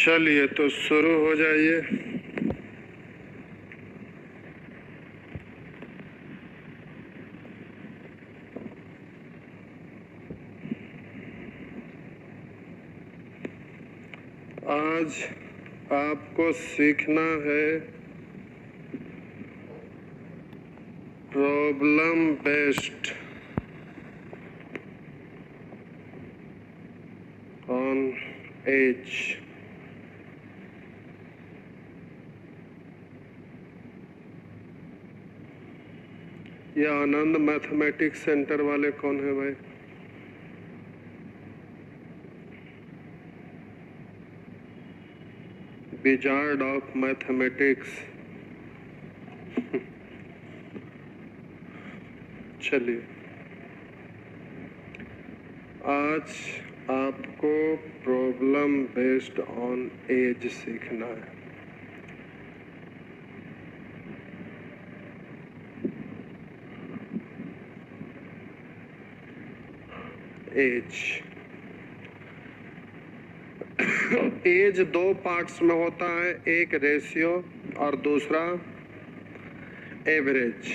चलिए तो शुरू हो जाइए। आज आपको सीखना है प्रॉब्लम बेस्ड ऑन एज। ये आनंद मैथमेटिक्स सेंटर वाले कौन है भाई? Wizard of mathematics. चलिए, आज आपको प्रॉब्लम बेस्ड ऑन एज सीखना है। एज एज दो पार्ट्स में होता है, एक रेशियो और दूसरा एवरेज।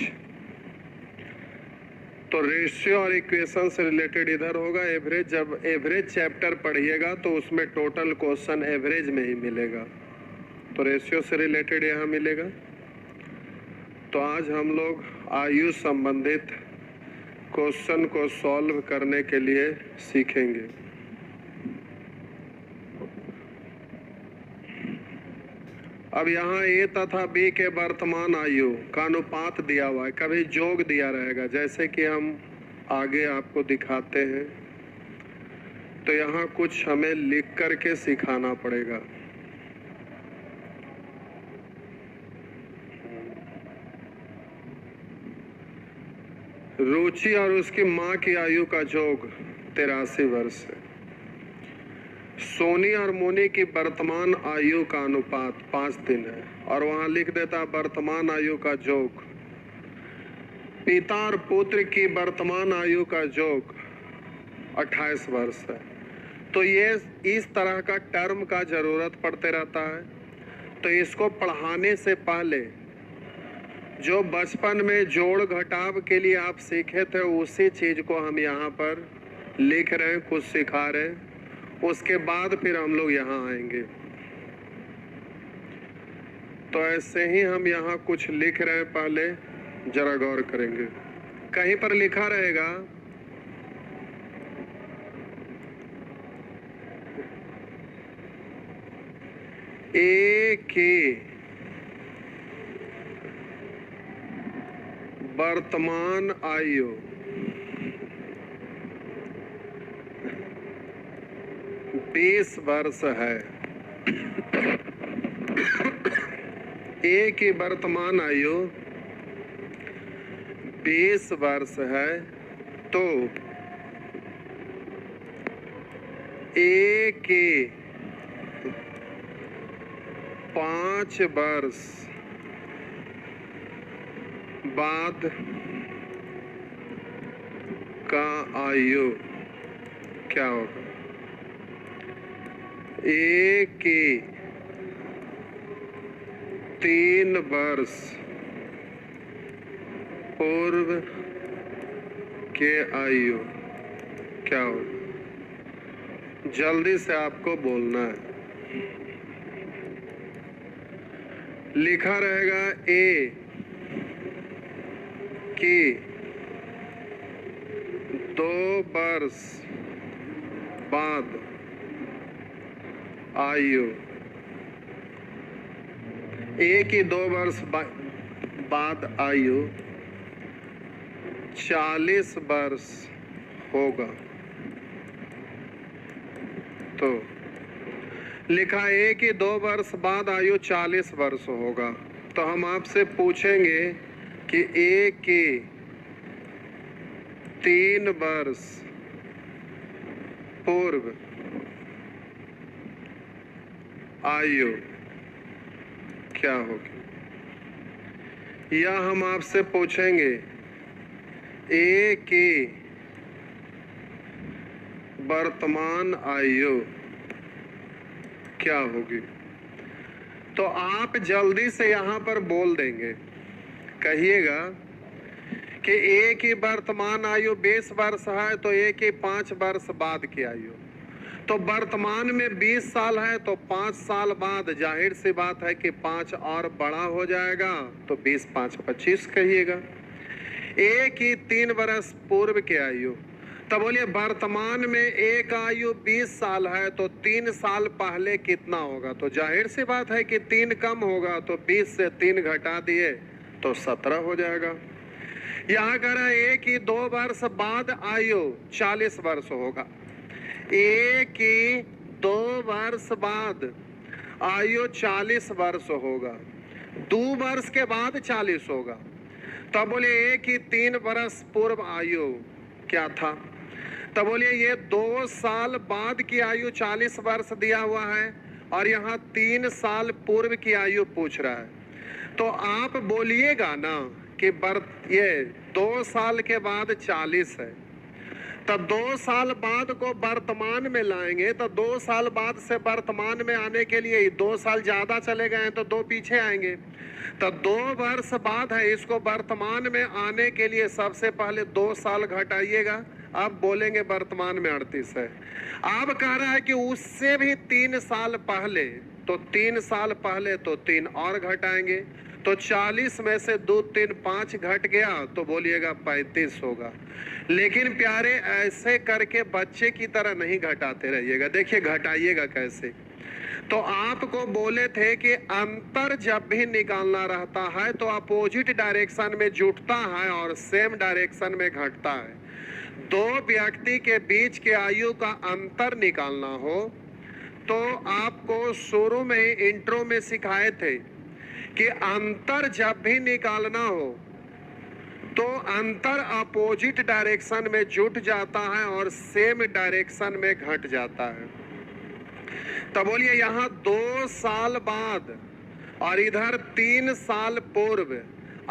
तो रेशियो और इक्वेशन से रिलेटेड इधर होगा एवरेज। जब एवरेज चैप्टर पढ़िएगा तो उसमें टोटल क्वेश्चन एवरेज में ही मिलेगा, तो रेशियो से रिलेटेड यहाँ मिलेगा। तो आज हम लोग आयु संबंधित क्वेश्चन को सॉल्व करने के लिए सीखेंगे। अब यहाँ ए तथा बी के वर्तमान आयु का अनुपात दिया हुआ है, कभी जोग दिया रहेगा, जैसे कि हम आगे आपको दिखाते हैं। तो यहाँ कुछ हमें लिख करके सिखाना पड़ेगा। रुचि और उसकी माँ की आयु का जोग 83 वर्ष है। सोनी और मोनी की वर्तमान आयु का अनुपात 5 दिन है, और वहां लिख देता वर्तमान आयु का जोग। पिता और पुत्र की वर्तमान आयु का जोग 28 वर्ष है। तो ये इस तरह का टर्म का जरूरत पड़ते रहता है। तो इसको पढ़ाने से पहले जो बचपन में जोड़ घटाव के लिए आप सीखे थे, उसी चीज को हम यहाँ पर लिख रहे हैं, कुछ सिखा रहे हैं। उसके बाद फिर हम लोग यहाँ आएंगे। तो ऐसे ही हम यहाँ कुछ लिख रहे हैं, पहले जरा गौर करेंगे। कहीं पर लिखा रहेगा ए की वर्तमान आयु 20 वर्ष है। ए की वर्तमान आयु 20 वर्ष है। तो ए के 5 वर्ष बाद का आयु क्या होगा? ए के 3 वर्ष पूर्व के आयु क्या होगा? जल्दी से आपको बोलना है। लिखा रहेगा ए की 2 वर्ष बाद आयु। ए की 2 वर्ष बाद आयु 40 वर्ष होगा। तो लिखा ए की 2 वर्ष बाद आयु 40 वर्ष होगा। तो हम आपसे पूछेंगे कि ए की 3 वर्ष पूर्व आयु क्या होगी? या हम आपसे पूछेंगे ए की वर्तमान आयु क्या होगी? तो आप जल्दी से यहाँ पर बोल देंगे, कहिएगा कि ए की वर्तमान आयु 20 वर्ष है तो ए की 5 वर्ष बाद की आयु, तो वर्तमान में 20 साल है तो 5 साल बाद जाहिर सी बात है कि 5 और बड़ा हो जाएगा, तो 20 5 25 कहिएगा। ए की 3 वर्ष पूर्व की आयु, तो बोलिए वर्तमान में एक आयु 20 साल है तो 3 साल पहले कितना होगा, तो जाहिर सी बात है कि 3 कम होगा, तो 20 से 3 घटा दिए तो 17 हो जाएगा। यहाँ कह रहा है ए की 2 वर्ष बाद आयु 40 वर्ष होगा, ए की 2 वर्ष बाद आयु 40 वर्ष होगा, 2 वर्ष के बाद 40 होगा। तब बोले ए की 3 वर्ष पूर्व आयु क्या था, तब बोलिए ये 2 साल बाद की आयु 40 वर्ष दिया हुआ है और यहाँ 3 साल पूर्व की आयु पूछ रहा है, तो आप बोलिएगा ना कि ये 2 साल के बाद 40 है, तब 2 साल बाद को वर्तमान में लाएंगे, तो 2 साल बाद से वर्तमान में आने के लिए 2 साल ज्यादा चले गए हैं तो 2 पीछे आएंगे, तो 2 वर्ष बाद है, इसको वर्तमान में आने के लिए सबसे पहले 2 साल घटाइएगा, अब बोलेंगे वर्तमान में 38 है। अब कह रहा है कि उससे भी 3 साल पहले, तो 3 साल पहले तो 3 और घटाएंगे, तो 40 में से 2 3 5 घट गया, तो बोलिएगा 35 होगा। लेकिन प्यारे ऐसे करके बच्चे की तरह नहीं घटाते रहिएगा, देखिए घटाइएगा कैसे। तो आपको बोले थे कि अंतर जब भी निकालना रहता है तो अपोजिट डायरेक्शन में जुटता है और सेम डायरेक्शन में घटता है। 2 व्यक्ति के बीच के आयु का अंतर निकालना हो तो आपको शुरू में ही इंट्रो में सिखाए थे कि अंतर जब भी निकालना हो तो अंतर अपोजिट डायरेक्शन में जुट जाता है और सेम डायरेक्शन में घट जाता है। तो बोलिए यहाँ 2 साल बाद और इधर 3 साल पूर्व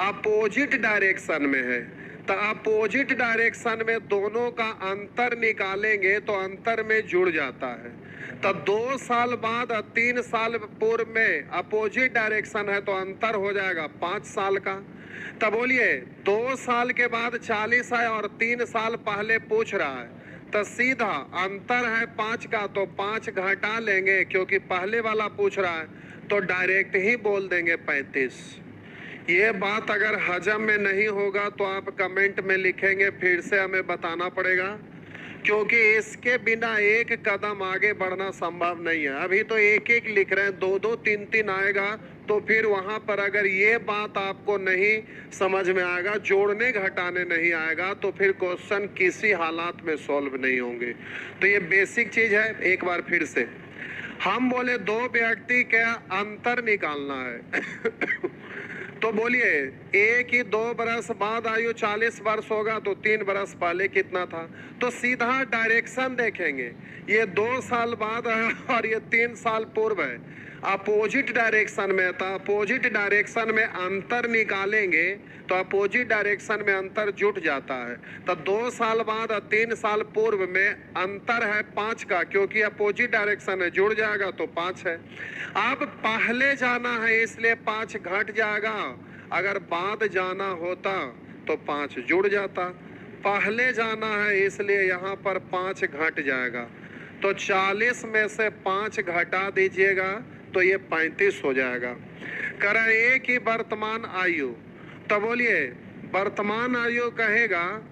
अपोजिट डायरेक्शन में है, तो अपोजिट डायरेक्शन में दोनों का अंतर निकालेंगे तो अंतर में जुड़ जाता है। तो 2 साल बाद और 3 साल पूर्व में अपोजिट डायरेक्शन है तो अंतर हो जाएगा 5 साल का। तो बोलिए 2 साल के बाद 40 है और 3 साल पहले पूछ रहा है, तो सीधा अंतर है 5 का, तो 5 घटा लेंगे क्योंकि पहले वाला पूछ रहा है, तो डायरेक्ट ही बोल देंगे 35। ये बात अगर हजम में नहीं होगा तो आप कमेंट में लिखेंगे, फिर से हमें बताना पड़ेगा, क्योंकि इसके बिना एक कदम आगे बढ़ना संभव नहीं है। अभी तो एक एक लिख रहे हैं, 2 2 3 3 आएगा, तो फिर वहां पर अगर ये बात आपको नहीं समझ में आएगा, जोड़ने घटाने नहीं आएगा, तो फिर क्वेश्चन किसी हालात में सॉल्व नहीं होंगे। तो ये बेसिक चीज है। एक बार फिर से हम बोले 2 व्यक्ति का अंतर निकालना है तो बोलिए ए की 2 बरस बाद आयु 40 वर्ष होगा, तो 3 बरस पहले कितना था, तो सीधा डायरेक्शन देखेंगे, ये 2 साल बाद है और ये 3 साल पूर्व है, अपोजिट डायरेक्शन में था, अपोजिट डायरेक्शन में अंतर निकालेंगे तो अपोजिट डायरेक्शन में अंतर जुट जाता है। तो 2 साल बाद और 3 साल पूर्व में अंतर है 5 का, क्योंकि अपोजिट डायरेक्शन है, जुड़ जाएगा तो 5 है। अब पहले जाना है इसलिए 5 घट जाएगा, अगर बाद जाना होता तो 5 जुड़ जाता। पहले जाना है इसलिए यहाँ पर 5 घट जाएगा, तो 40 में से 5 घटा दीजिएगा तो ये 35 हो जाएगा। कह रहा है ए की वर्तमान आयु, तो बोलिए वर्तमान आयु कहेगा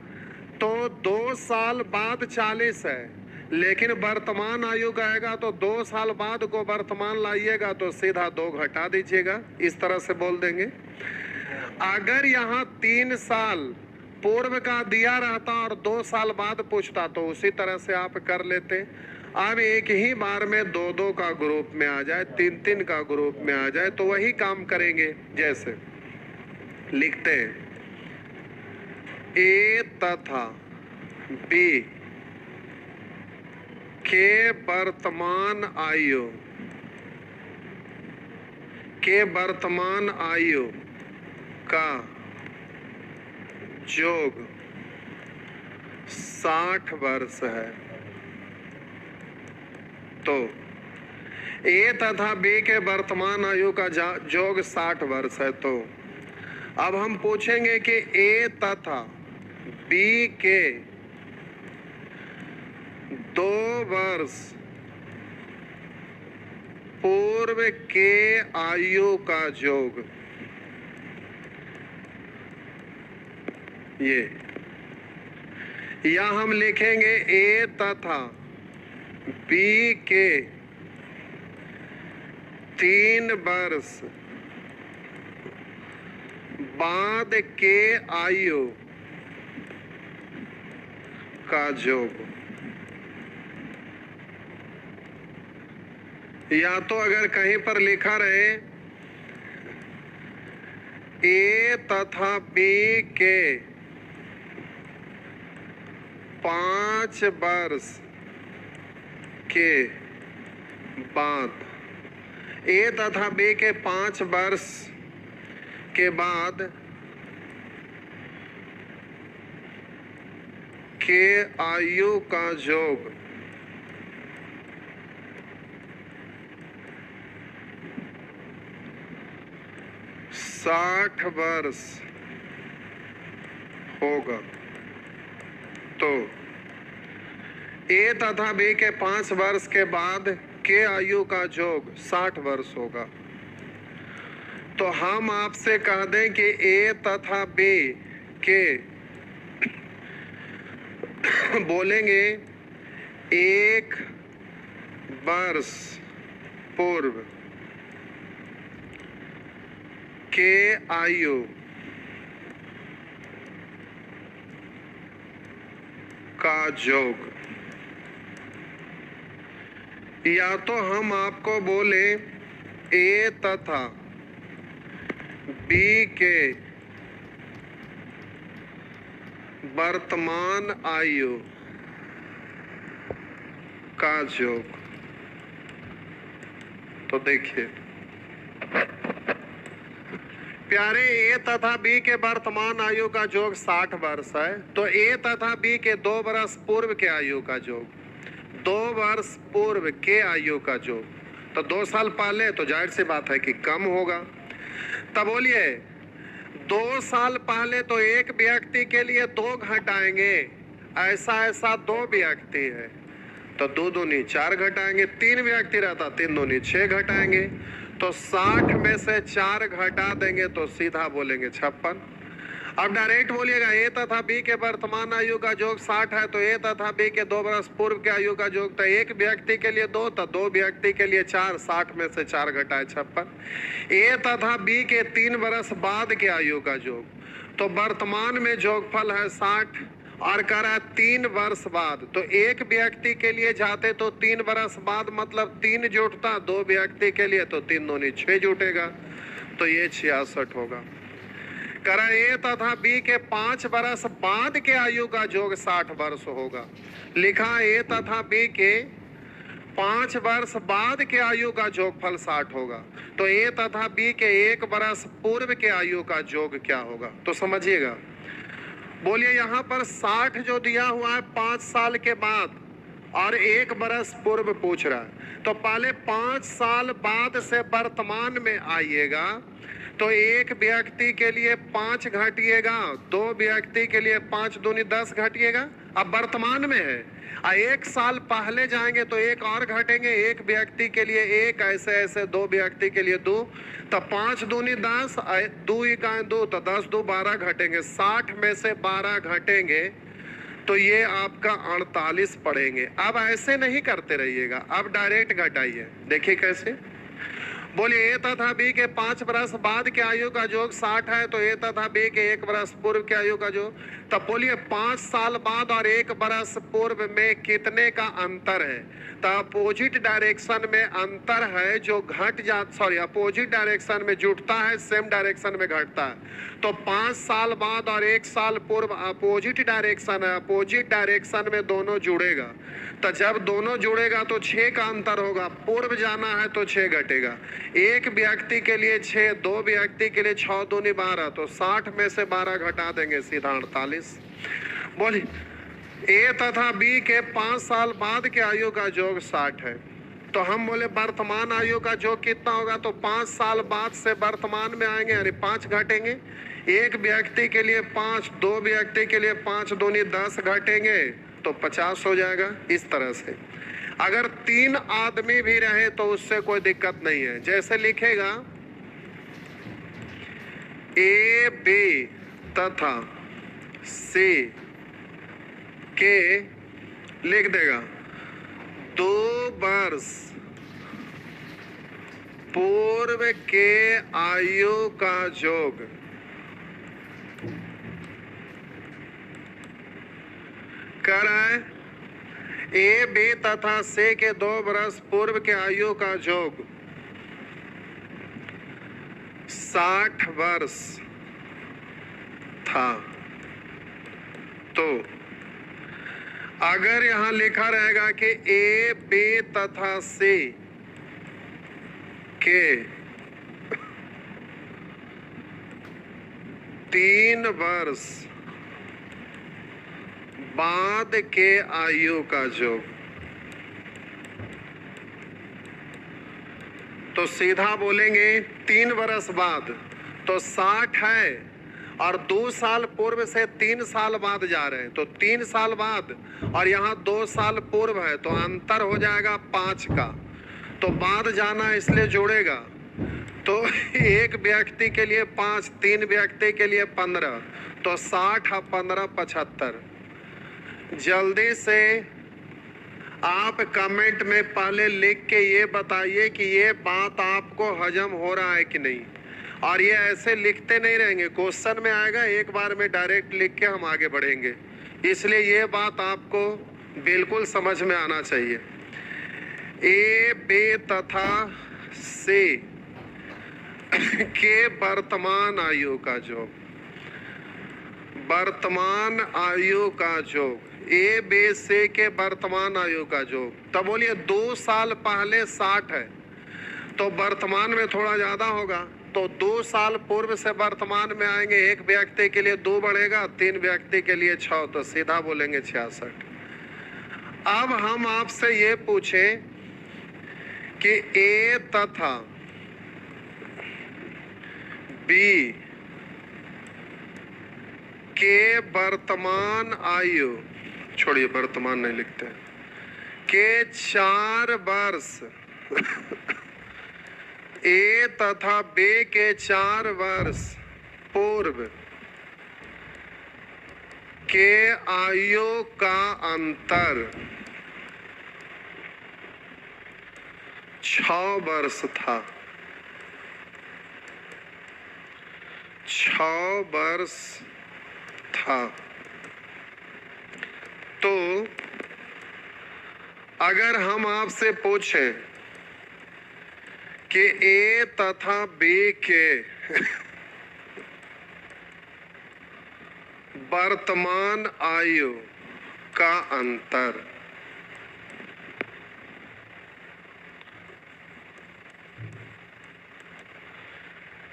तो 2 साल बाद 40 है, लेकिन वर्तमान आयु कहेगा तो 2 साल बाद को वर्तमान लाइएगा तो सीधा 2 घटा दीजिएगा, इस तरह से बोल देंगे। अगर यहाँ 3 साल पूर्व का दिया रहता और 2 साल बाद पूछता तो उसी तरह से आप कर लेते। अब एक ही बार में 2 2 का ग्रुप में आ जाए, 3 3 का ग्रुप में आ जाए, तो वही काम करेंगे। जैसे लिखते हैं ए तथा बी के वर्तमान आयु का जोग 60 वर्ष है, तो ए तथा बी के वर्तमान आयु का योग 60 वर्ष है। तो अब हम पूछेंगे कि ए तथा बी के 2 वर्ष पूर्व के आयु का योग, ये या हम लिखेंगे ए तथा बी के 3 वर्ष बाद के आयु का योग। या तो अगर कहीं पर लिखा रहे ए तथा बी के 5 वर्ष के बाद, ए तथा बी के 5 वर्ष के बाद के आयु का योग साठ वर्ष होगा। तो ए तथा बी के 5 वर्ष के बाद के आयु का योग 60 वर्ष होगा। तो हम आपसे कह दें कि ए तथा बी के बोलेंगे 1 वर्ष पूर्व के आयु का योग। या तो हम आपको बोले ए तथा बी के वर्तमान आयु का योग। तो देखिए प्यारे, ए तथा बी के वर्तमान आयु का योग 60 वर्ष है। तो ए तथा बी के 2 वर्ष पूर्व के आयु का योग, 2 वर्ष पूर्व के आयु का योग, तो 2 साल पहले, तो जाहिर सी बात है कि कम होगा। तब बोलिए 2 साल पहले तो एक व्यक्ति के लिए 2 घटाएंगे, ऐसा 2 व्यक्ति है तो 2 दूनी 4 घटाएंगे, 3 व्यक्ति रहता 3 दूनी 6 घटाएंगे, तो 60 में से 4 घटा देंगे तो सीधा बोलेंगे 56। अब डायरेक्ट बोलिएगा ए तथा बी के वर्तमान आयु का योग 60 है, तो ए तथा बी के 2 वर्ष पूर्व के आयु का योग, तो एक व्यक्ति के लिए 2, तो 2 व्यक्ति के लिए 4, 60 में से 4 घटाए 56। ए तथा बी के 3 वर्ष बाद के आयु का योग, तो वर्तमान में योगफल है 60 और कह रहा है 3 वर्ष बाद, तो एक व्यक्ति के लिए जाते तो 3 वर्ष बाद मतलब 3 जुटता, 2 व्यक्ति के लिए तो 3 दूनी 6 जुटेगा, तो ये 66 होगा। कह रहा है ए तथा बी के 5 वर्ष बाद के आयु का योग 60 वर्ष होगा। लिखा ए तथा बी के 5 वर्ष बाद के आयु का योगफल 60 होगा। तो ए तथा बी के 1 वर्ष पूर्व के आयु का योग क्या होगा, तो समझिएगा। बोलिए यहाँ पर 60 जो दिया हुआ है 5 साल के बाद और 1 वर्ष पूर्व पूछ रहा है, तो पहले 5 साल बाद से वर्तमान में आइएगा, तो एक व्यक्ति के लिए 5 घटिएगा, 2 व्यक्ति के लिए 5 दूनी 10 घटिएगा, अब वर्तमान में है। 1 साल पहले जाएंगे तो 1 और घटेंगे, एक व्यक्ति के लिए 1, ऐसे 2 व्यक्ति के लिए 2, तो 5 दूनी 10, 2 इकाई 2, तो 10 2 12 घटेंगे, 60 में से 12 घटेंगे तो ये आपका 48 पड़ेंगे। अब ऐसे नहीं करते रहिएगा, अब डायरेक्ट घटाइए। देखिए कैसे, बोलिए ए तथा बी के 5 वर्ष बाद के आयु का योग 60 है, तो ए तथा बी के 1 वर्ष पूर्व के आयु का योग, तब बोलिए 5 साल बाद और 1 वर्ष पूर्व में कितने का अंतर है, तो अपोजिट डायरेक्शन में अंतर है जो घट जा, सॉरी अपोजिट डायरेक्शन में जुटता है, सेम डायरेक्शन में घटता है। तो 5 साल बाद और 1 साल पूर्व अपोजिट डायरेक्शन है, अपोजिट डायरेक्शन में दोनों जुड़ेगा, तो जब दोनों जुड़ेगा तो 6 का अंतर होगा, पूर्व जाना है तो 6 घटेगा, एक व्यक्ति के लिए 6, 2 व्यक्ति के लिए 6 दूनी 12, तो 60 में से 12 घटा देंगे सीधा 48। बोलिए ए तथा बी के 5 साल बाद के आयु का योग 60 है, तो हम बोले वर्तमान आयु का जोग कितना होगा, तो 5 साल बाद से वर्तमान में आएंगे, यानी 5 घटेंगे। एक व्यक्ति के लिए 5, 2 व्यक्ति के लिए 5 दूनी 10 घटेंगे तो 50 हो जाएगा। इस तरह से अगर 3 आदमी भी रहे तो उससे कोई दिक्कत नहीं है। जैसे लिखेगा ए, बी तथा सी के, लिख देगा 2 वर्ष पूर्व के आयु का जोग कर रहा है। ए, बी तथा सी के 2 वर्ष पूर्व के आयु का जोग 60 वर्ष था। तो अगर यहां लिखा रहेगा कि ए, बी तथा सी के 3 वर्ष बाद के आयु का जोग, तो सीधा बोलेंगे 3 वर्ष बाद तो 60 है और 2 साल पूर्व से 3 साल बाद जा रहे हैं, तो 3 साल बाद और यहाँ 2 साल पूर्व है तो अंतर हो जाएगा 5 का, तो बाद जाना इसलिए जोड़ेगा। तो एक व्यक्ति के लिए 5, 3 व्यक्ति के लिए 15, तो 60 और 15 75। जल्दी से आप कमेंट में पहले लिख के ये बताइए कि ये बात आपको हजम हो रहा है कि नहीं। और ये ऐसे लिखते नहीं रहेंगे, क्वेश्चन में आएगा, एक बार में डायरेक्ट लिख के हम आगे बढ़ेंगे, इसलिए ये बात आपको बिल्कुल समझ में आना चाहिए। ए, बी तथा सी के वर्तमान आयु का जोग, वर्तमान आयु का जोग, ए, बी, सी के वर्तमान आयु का जोग। तब बोलिए 2 साल पहले 60 है तो वर्तमान में थोड़ा ज्यादा होगा, तो 2 साल पूर्व से वर्तमान में आएंगे, एक व्यक्ति के लिए 2 बढ़ेगा, 3 व्यक्ति के लिए 6, तो सीधा बोलेंगे 66। अब हम आपसे ये पूछें कि ए तथा बी के वर्तमान आयु, छोड़िए वर्तमान नहीं लिखते, के 4 वर्ष ए तथा बी के 4 वर्ष पूर्व के आयु का अंतर 6 वर्ष था। 6 वर्ष था। तो अगर हम आपसे पूछें कि ए तथा बी के वर्तमान आयु का अंतर,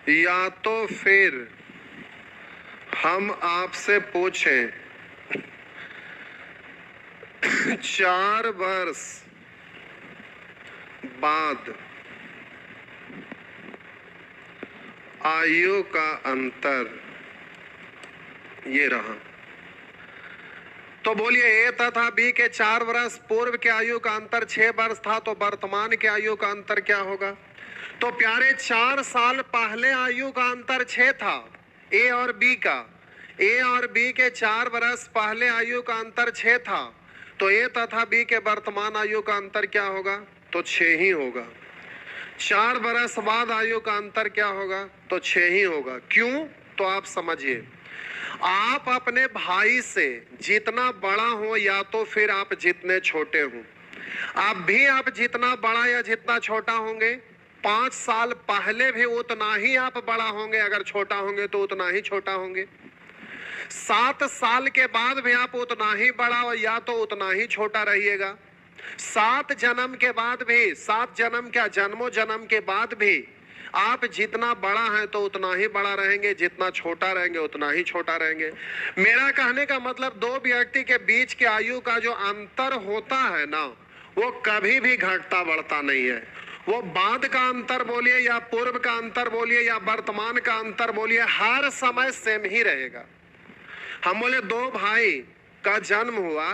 या तो फिर हम आपसे पूछें 4 वर्ष बाद आयु का अंतर ये रहा, तो बोलिए ए तथा बी के 4 वर्ष पूर्व के आयु का अंतर 6 वर्ष था, तो वर्तमान के आयु का अंतर क्या होगा। तो प्यारे 4 साल पहले आयु का अंतर 6 था ए और बी का, ए और बी के 4 वर्ष पहले आयु का अंतर 6 था, तो ए तथा बी के वर्तमान आयु का अंतर क्या होगा, तो 6 ही होगा। 4 वर्ष बाद आयु का अंतर क्या होगा, तो 6 ही होगा। क्यों, तो आप समझिए, आप अपने भाई से जितना बड़ा हो या तो फिर आप जितने छोटे हो, आप जितना बड़ा या जितना छोटा होंगे, 5 साल पहले भी उतना ही आप बड़ा होंगे, अगर छोटा होंगे तो उतना ही छोटा होंगे। 7 साल के बाद भी आप उतना ही बड़ा या तो उतना ही छोटा रहिएगा। 7 जन्म के बाद भी, 7 जन्म क्या, जन्मों जन्म के बाद भी आप जितना बड़ा है तो उतना ही बड़ा रहेंगे, जितना छोटा रहेंगे उतना ही छोटा रहेंगे। मेरा कहने का मतलब 2 व्यक्ति के बीच के आयु का जो अंतर होता है ना, वो कभी भी घटता बढ़ता नहीं है। वो बाद का अंतर बोलिए या पूर्व का अंतर बोलिए या वर्तमान का अंतर बोलिए, हर समय सेम ही रहेगा। हम बोले दो भाई का जन्म हुआ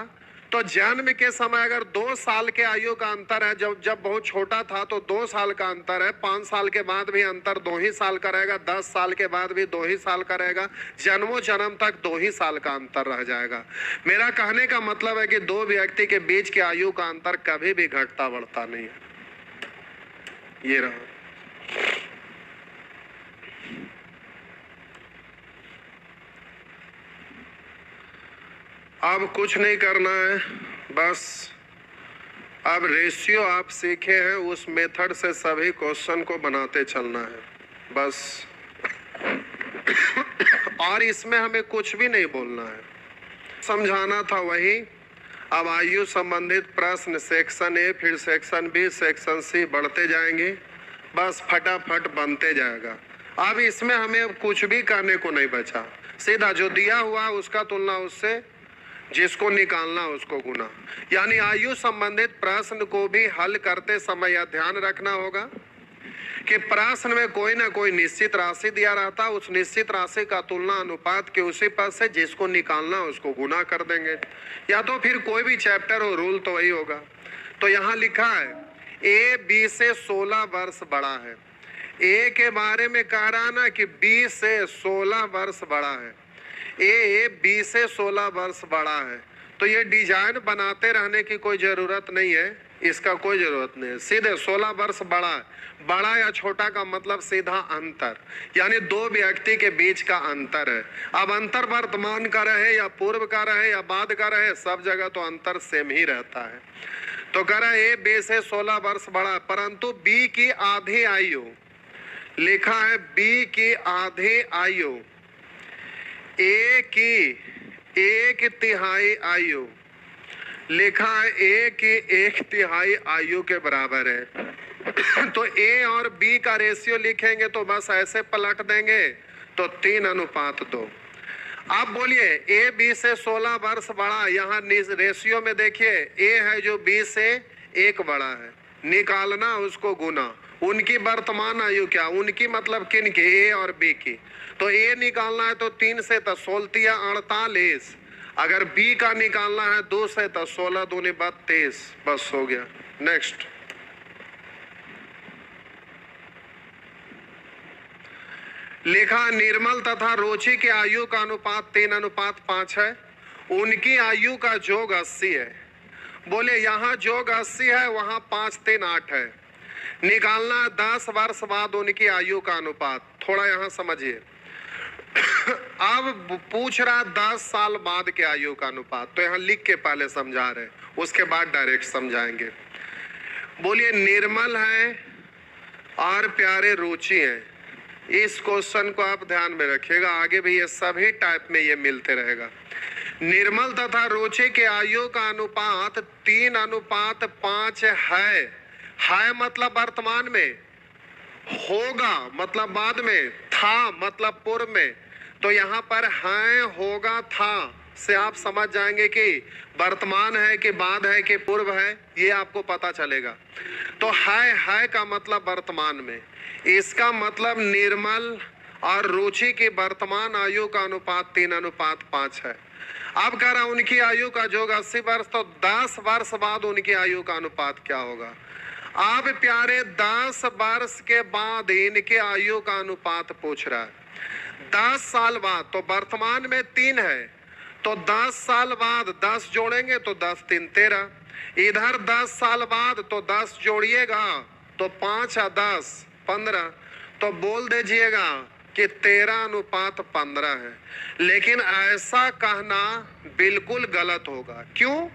तो जन्म के समय अगर 2 साल के आयु का अंतर है, जब बहुत छोटा था तो 2 साल का अंतर है, 5 साल के बाद भी अंतर 2 ही साल का रहेगा, 10 साल के बाद भी 2 ही साल का रहेगा, जन्मों जन्म तक 2 ही साल का अंतर रह जाएगा। मेरा कहने का मतलब है कि दो व्यक्ति के बीच के आयु का अंतर कभी भी घटता बढ़ता नहीं है। ये रहा। अब कुछ नहीं करना है, बस अब रेशियो आप सीखे हैं उस मेथड से सभी क्वेश्चन को बनाते चलना है बस। और इसमें हमें कुछ भी नहीं बोलना है, समझाना था वही। अब आयु संबंधित प्रश्न सेक्शन ए, फिर सेक्शन बी, सेक्शन सी बढ़ते जाएंगे, बस फटाफट बनते जाएगा। अब इसमें हमें कुछ भी करने को नहीं बचा, सीधा जो दिया हुआ उसका तुलना उससे, जिसको निकालना उसको गुना। यानी आयु संबंधित प्रश्न को भी हल करते समय यह ध्यान रखना होगा कि प्रश्न में कोई ना कोई निश्चित राशि दिया रहता, उस निश्चित राशि का तुलना अनुपात के उसी पद से जिसको निकालना उसको गुना कर देंगे, या तो फिर कोई भी चैप्टर हो, रूल तो वही होगा। तो यहाँ लिखा है ए बी से 16 वर्ष बड़ा है। ए के बारे में कह रहा ना कि बी से 16 वर्ष बड़ा है, ए बी से 16 वर्ष बड़ा है, तो ये डिजाइन बनाते रहने की कोई जरूरत नहीं है, इसका कोई जरूरत नहीं है, सीधे 16 वर्ष बड़ा है। बड़ा या छोटा का मतलब सीधा अंतर, यानी दो व्यक्ति के बीच का अंतर है। अब अंतर वर्तमान का रहे या पूर्व का रहे या बाद का रहे, सब जगह तो अंतर सेम ही रहता है। तो कह रहा है ए बी से 16 वर्ष बड़ा है, परंतु बी की आधी आयु, लिखा है बी की आधी आयु ए की 1/3 आयु, लिखा है ए की 1/3 आयु के बराबर है। तो ए और बी का रेशियो लिखेंगे तो बस ऐसे पलट देंगे, तो 3:2। अब बोलिए ए बी से 16 वर्ष बड़ा, यहाँ रेशियो में देखिए ए है जो बी से 1 बड़ा है, निकालना उसको गुना। उनकी वर्तमान आयु क्या, उनकी मतलब किन की, ए और बी की। तो ए निकालना है तो 3 से 16 48, अगर बी का निकालना है 2 से 16 दूनी 32, बस हो गया। नेक्स्ट, लिखा निर्मल तथा रोची के आयु का अनुपात 3:5 है, उनकी आयु का जोग 80 है। बोले यहाँ जोग 80 है, वहां 5 3 8 है, निकालना 10 वर्ष बाद उनकी आयु का अनुपात। थोड़ा यहाँ समझिए, अब पूछ रहा 10 साल बाद के आयु का अनुपात, तो यहाँ लिख के पहले समझा रहे, उसके बाद डायरेक्ट समझाएंगे। बोलिए निर्मल है और प्यारे रुचि है, इस क्वेश्चन को आप ध्यान में रखिएगा, आगे भी ये सभी टाइप में ये मिलते रहेगा। निर्मल तथा रुचि के आयु का अनुपात 3:5 है मतलब वर्तमान में, होगा मतलब बाद में, था मतलब पूर्व में। तो यहाँ पर है, होगा, था से आप समझ जाएंगे कि वर्तमान है कि बाद है कि पूर्व है, ये आपको पता चलेगा। तो है का मतलब वर्तमान में, इसका मतलब निर्मल और रुचि की वर्तमान आयु का अनुपात 3:5 है। अब कह रहा उनकी आयु का जोग 80 वर्ष, तो 10 वर्ष बाद उनकी आयु का अनुपात क्या होगा। अब प्यारे 10 वर्ष के बाद इनके आयु का अनुपात पूछ रहा है। 10 साल बाद, तो वर्तमान में 3 है, तो 10 साल बाद 10 जोड़ेंगे तो 10 3 13, इधर 10 साल बाद तो 10 जोड़िएगा तो 5 और 10 15, तो बोल दीजिएगा कि 13:15 है। लेकिन ऐसा कहना बिल्कुल गलत होगा। क्यों?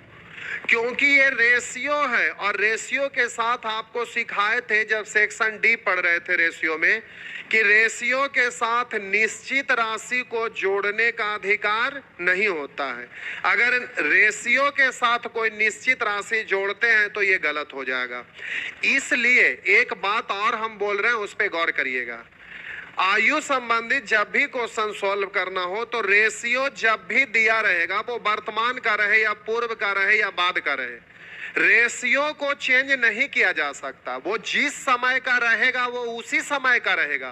क्योंकि ये रेशियो है, और रेशियो के साथ आपको सिखाए थे जब सेक्शन डी पढ़ रहे थे रेशियो में, कि रेशियो के साथ निश्चित राशि को जोड़ने का अधिकार नहीं होता है। अगर रेशियो के साथ कोई निश्चित राशि जोड़ते हैं तो ये गलत हो जाएगा। इसलिए एक बात और हम बोल रहे हैं, उस पर गौर करिएगा। आयु संबंधित जब भी क्वेश्चन सॉल्व करना हो तो रेशियो जब भी दिया रहेगा, वो वर्तमान का रहे या पूर्व का रहे या बाद का रहे, रेशियो को चेंज नहीं किया जा सकता, वो जिस समय का रहेगा वो उसी समय का रहेगा।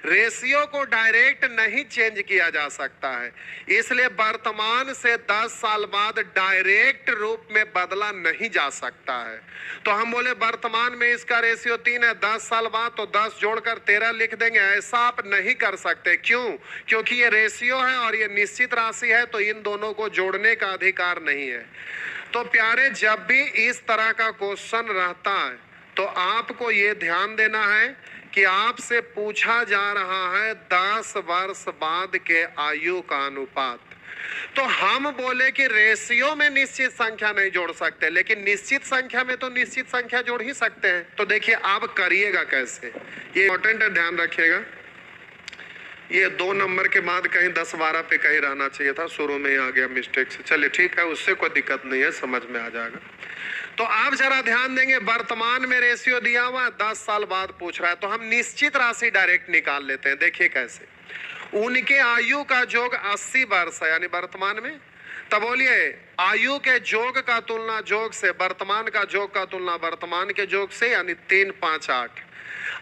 रेशियो को डायरेक्ट नहीं चेंज किया जा सकता है, इसलिए वर्तमान से 10 साल बाद डायरेक्ट रूप में बदला नहीं जा सकता है। तो हम बोले वर्तमान में इसका रेशियो 3 है, 10 साल बाद तो 10 जोड़कर 13 लिख देंगे, ऐसा आप नहीं कर सकते। क्यों? क्योंकि ये रेशियो है और ये निश्चित राशि है, तो इन दोनों को जोड़ने का अधिकार नहीं है। तो प्यारे, जब भी इस तरह का क्वेश्चन रहता है तो आपको ये ध्यान देना है कि आपसे पूछा जा रहा है 10 वर्ष बाद के आयु का अनुपात। तो हम बोले कि रेशियो में निश्चित संख्या नहीं जोड़ सकते, लेकिन निश्चित संख्या में तो निश्चित संख्या जोड़ ही सकते हैं। तो देखिए आप करिएगा कैसे, ये इंपॉर्टेंट है, ध्यान रखिएगा। ये 2 नंबर के बाद कहीं 10-12 पे कहीं रहना चाहिए था, शुरू में ही आ गया मिस्टेक से। चलिए ठीक है, उससे कोई दिक्कत नहीं है, समझ में आ जाएगा। तो आप जरा ध्यान देंगे, वर्तमान में रेशियो दिया हुआ है, 10 साल बाद पूछ रहा है, तो हम निश्चित राशि डायरेक्ट निकाल लेते हैं। देखिए कैसे, उनके आयु का जोग 80 वर्ष है, यानी वर्तमान में। तब बोलिए आयु के जोग का तुलना जोग से, वर्तमान का जोग का तुलना वर्तमान के जोग से, यानी 3, 5, 8।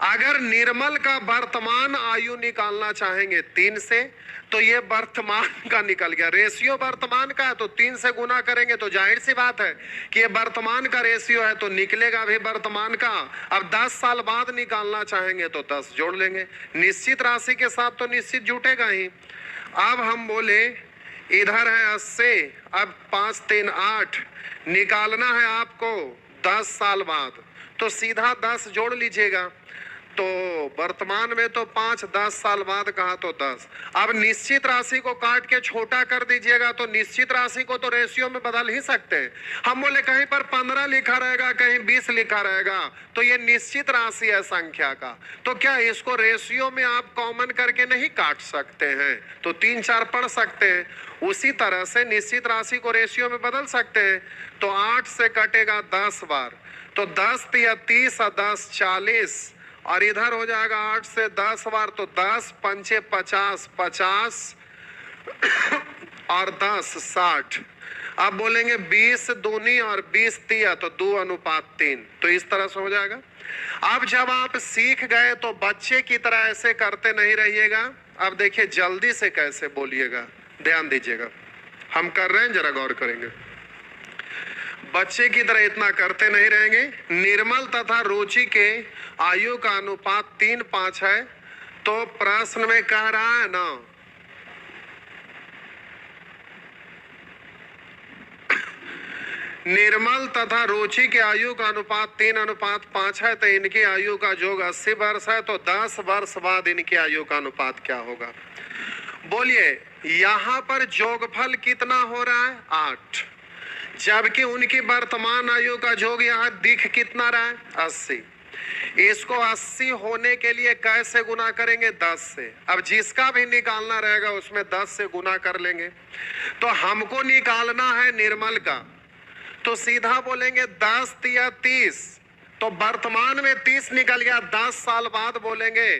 अगर निर्मल का वर्तमान आयु निकालना चाहेंगे 3 से, तो ये वर्तमान का निकल गया। रेशियो वर्तमान का है तो 3 से गुना करेंगे, तो जाहिर सी बात है कि ये वर्तमान का रेशियो है, तो निकलेगा भी वर्तमान का। अब 10 साल बाद निकालना चाहेंगे तो 10 जोड़ लेंगे, निश्चित राशि के साथ तो निश्चित जुटेगा ही। अब हम बोले इधर है 80, अब 5, 3, 8 निकालना है आपको 10 साल बाद, तो सीधा 10 जोड़ लीजिएगा। तो वर्तमान में तो 5, 10 साल बाद कहा तो 10। अब निश्चित राशि को काट के छोटा कर दीजिएगा, तो निश्चित राशि को तो रेशियो में बदल ही सकते हैं। हम बोले कहीं पर 15 लिखा रहेगा, कहीं 20 लिखा रहेगा, तो ये निश्चित राशि है संख्या का, तो क्या इसको रेशियो में आप कॉमन करके नहीं काट सकते हैं? तो 3, 4 पढ़ सकते हैं। उसी तरह से निश्चित राशि को रेशियो में बदल सकते हैं। तो 8 से कटेगा 10 बार, तो 10 या 30 और 10 40, और इधर हो जाएगा 8 से 10 बार, तो 10 पंचे 50, 50 और 10 60। अब बोलेंगे 20 दूनी और 20 तिया, तो 2:3। तो इस तरह से हो जाएगा। अब जब आप सीख गए तो बच्चे की तरह ऐसे करते नहीं रहिएगा। अब देखिए जल्दी से कैसे बोलिएगा, ध्यान दीजिएगा, हम कर रहे हैं, जरा गौर करेंगे। बच्चे की तरह इतना करते नहीं रहेंगे। निर्मल तथा रुचि के आयु का अनुपात 3:5 है, तो प्रश्न में कह रहा है ना, निर्मल तथा रुचि के आयु का अनुपात 3:5 है, तो इनकी आयु का जोग 80 वर्ष है, तो 10 वर्ष बाद इनकी आयु का अनुपात क्या होगा? बोलिए यहाँ पर जोगफल कितना हो रहा है? 8, जबकि उनकी वर्तमान आयु का जोग यहाँ दिख कितना रहा है? 80। इसको 80 होने के लिए कैसे गुना करेंगे? 10 से। अब जिसका भी निकालना रहेगा उसमें 10 से गुना कर लेंगे। तो हमको निकालना है निर्मल का, तो सीधा बोलेंगे 10 या 30, तो वर्तमान में 30 निकल गया। 10 साल बाद बोलेंगे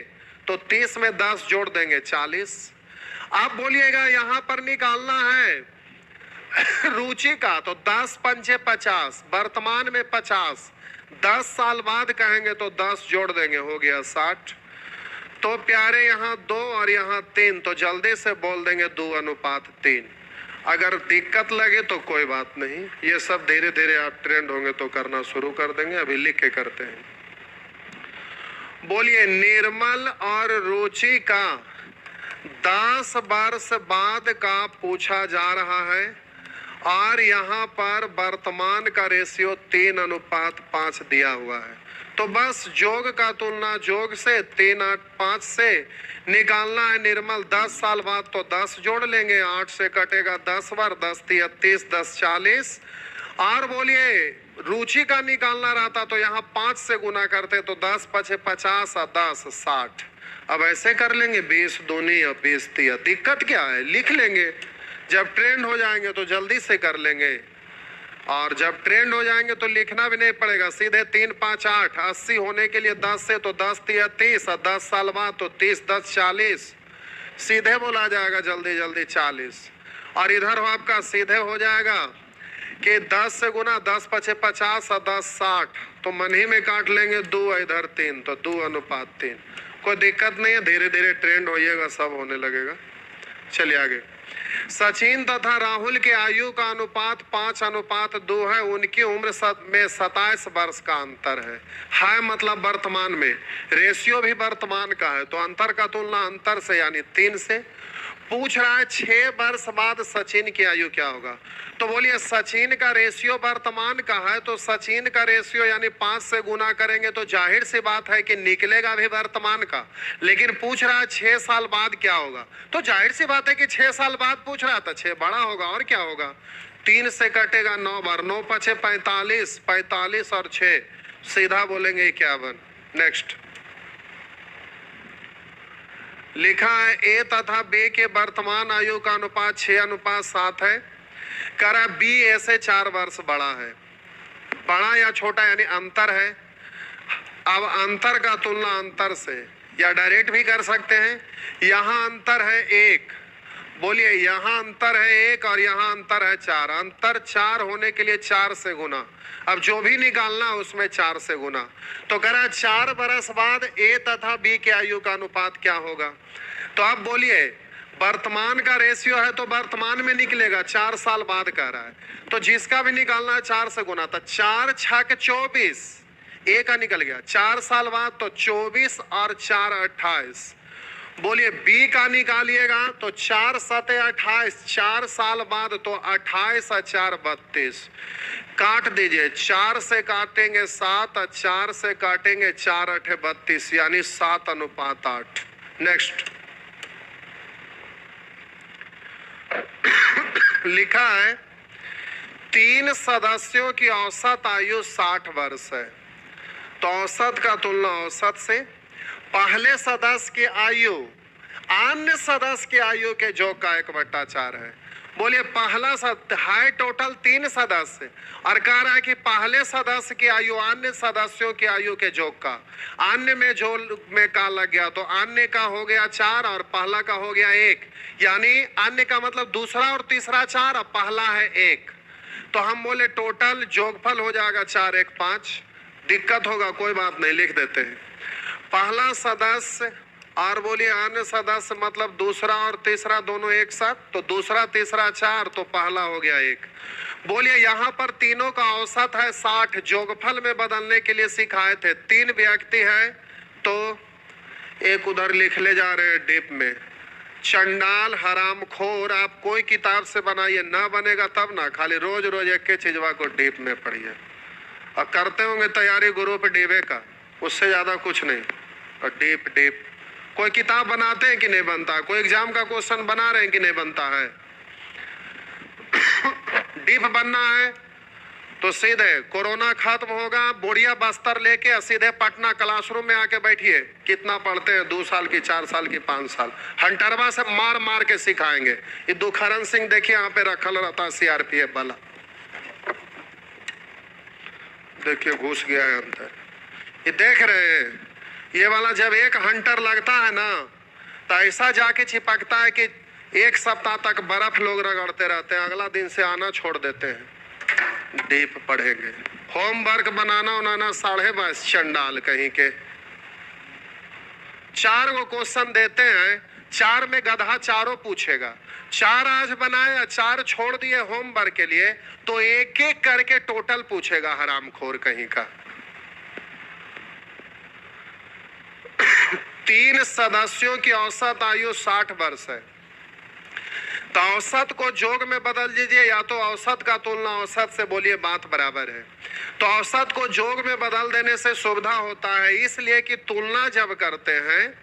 तो 30 में 10 जोड़ देंगे, 40। अब बोलिएगा यहाँ पर निकालना है रुचि का, तो 10 पंचे 50, वर्तमान में 50, 10 साल बाद कहेंगे तो 10 जोड़ देंगे, हो गया 60। तो प्यारे यहाँ 2 और यहाँ 3, तो जल्दी से बोल देंगे 2:3। अगर दिक्कत लगे तो कोई बात नहीं, ये सब धीरे धीरे आप ट्रेंड होंगे तो करना शुरू कर देंगे। अभी लिख के करते हैं। बोलिए निर्मल और रुचि का 10 वर्ष बाद का पूछा जा रहा है, और यहाँ पर वर्तमान का रेशियो 3:5 दिया हुआ है। तो बस जोग का तुलना जोग से 3, 8, 5 से निकालना है निर्मल। 10 साल बाद तो 10 जोड़ लेंगे, 8 से कटेगा 10 बार, 10 या 30, 10 40। और बोलिए रुचि का निकालना रहता तो यहाँ 5 से गुना करते, तो 10 पचे 50 और 10 60। अब ऐसे कर लेंगे 20 दूनी या 20 तिया। दिक्कत क्या है? लिख लेंगे। जब ट्रेंड हो जाएंगे तो जल्दी से कर लेंगे, और जब ट्रेंड हो जाएंगे तो लिखना भी नहीं पड़ेगा, सीधे 3, 5, 8। 80 होने के लिए 10 से, तो 10 या 30, और 10 साल बाद तो 30, 10 40, सीधे बोला जाएगा जल्दी जल्दी 40। और इधर हो आपका सीधे हो जाएगा कि 10 से गुना 10 पचे 50 और 10 60, तो मन ही में काट लेंगे 2 इधर 3, तो 2:3। कोई दिक्कत नहीं है, धीरे धीरे ट्रेंड होइएगा, सब होने लगेगा। चलिए आगे। सचिन तथा राहुल के आयु का अनुपात 5:2 है। उनकी उम्र में 27 वर्ष का अंतर है मतलब वर्तमान में। रेशियो भी वर्तमान का है, तो अंतर का तुलना अंतर से यानी 3 से। पूछ रहा है 6 वर्ष बाद सचिन की आयु क्या होगा। तो बोलिए सचिन का रेशियो वर्तमान का है, तो सचिन का रेशियो यानी 5 से गुना करेंगे तो जाहिर सी बात है कि निकलेगा भी वर्तमान का। लेकिन पूछ रहा है 6 साल बाद क्या होगा, तो जाहिर सी बात है कि 6 साल बाद पूछ रहा था, 6 बड़ा होगा और क्या होगा। 3 से कटेगा 9 बार, 9 पचे 45, 45 और 6 सीधा बोलेंगे 51। नेक्स्ट लिखा है ए तथा बी के वर्तमान आयु का अनुपात 6:7 है। करा बी ए से 4 वर्ष बड़ा है। बड़ा या छोटा यानी अंतर है। अब अंतर का तुलना अंतर से या डायरेक्ट भी कर सकते हैं। यहाँ अंतर है 1, बोलिए यहाँ अंतर है 1 और यहाँ अंतर है 4। अंतर 4 होने के लिए 4 से गुना, अब जो भी निकालना उसमें 4 से गुना। तो कह रहा है 4 बरस बाद ए तथा बी के आयु का अनुपात क्या होगा। तो अब बोलिए वर्तमान का रेशियो है तो वर्तमान में निकलेगा, 4 साल बाद कह रहा है, तो जिसका भी निकालना है 4 से गुना। तो 4 छक 24, ए का निकल गया। 4 साल बाद तो 24 और 4 28। बोलिए बी का निकालिएगा तो 4 7 28, 4 साल बाद तो 28 और 4 32। काट दीजिए, 4 से काटेंगे 7 और 4 से काटेंगे 4 8 32 यानी 7:8। नेक्स्ट लिखा है 3 सदस्यों की औसत आयु 60 वर्ष है। तो औसत का तुलना औसत से। पहले सदस्य की आयु अन्य सदस्य की आयु के योग का 1/4 है। बोलिए पहला है टोटल 3 सदस्य और कह रहा है कि पहले सदस्य की आयु अन्य सदस्यों की आयु के योग का। अन्य में जो में का लग गया तो अन्य का हो गया 4 और पहला का हो गया 1, यानी अन्य का मतलब दूसरा और तीसरा 4 और पहला है 1। तो हम बोले टोटल जोगफल हो जाएगा 4 1 5। दिक्कत होगा कोई बात नहीं, लिख देते हैं। पहला सदस्य और बोलिए अन्य सदस्य मतलब दूसरा और तीसरा दोनों एक साथ, तो दूसरा तीसरा 4 तो पहला हो गया 1। बोलिए यहाँ पर तीनों का औसत है 60। जोगफल में बदलने के लिए सिखाए थे। 3 व्यक्ति है तो एक उधर लिख ले जा रहे हैं डिप में। चंडाल हरामखोर आप कोई किताब से बनाइए, ना बनेगा तब ना, खाली रोज रोज एक के चीजवा को डिप में पढ़िए। और करते होंगे तैयारी ग्रुप डीबे का, उससे ज्यादा कुछ नहीं। और डीप डीप कोई किताब बनाते हैं कि नहीं बनता, कोई एग्जाम का क्वेश्चन बना रहे हैं कि नहीं बनता है। डीप बनना है तो सीधे कोरोना खत्म होगा, बोरिया बस्तर लेके सीधे पटना क्लासरूम में आके बैठिए। कितना पढ़ते हैं, 2 साल की 4 साल की 5 साल। हंटरवा से मार मार के सिखाएंगे। ये दुखहरण सिंह देखिए यहाँ पे रखल रहता CRPF वाला, देखिए घुस गया है अंदर। ये देख रहे हैं, ये वाला जब एक हंटर लगता है ना तो ऐसा जाके चिपकता है कि 1 सप्ताह तक बर्फ लोग रगड़ते रहते हैं, अगला दिन से आना छोड़ देते हैं। डीप पढ़ेंगे। होमवर्क बनाना उनाना 22:30 चंडाल कहीं के। 4 गो क्वेश्चन देते हैं, 4 में गधा चारों पूछेगा। 4 आज बनाए या 4 छोड़ दिए होमवर्क के लिए, तो एक एक करके टोटल पूछेगा हरामखोर कहीं का। 3 सदस्यों की औसत आयु 60 वर्ष है। तो औसत को जोग में बदल दीजिए, या तो औसत का तुलना औसत से, बोलिए बात बराबर है। तो औसत को जोग में बदल देने से सुविधा होता है, इसलिए कि तुलना जब करते हैं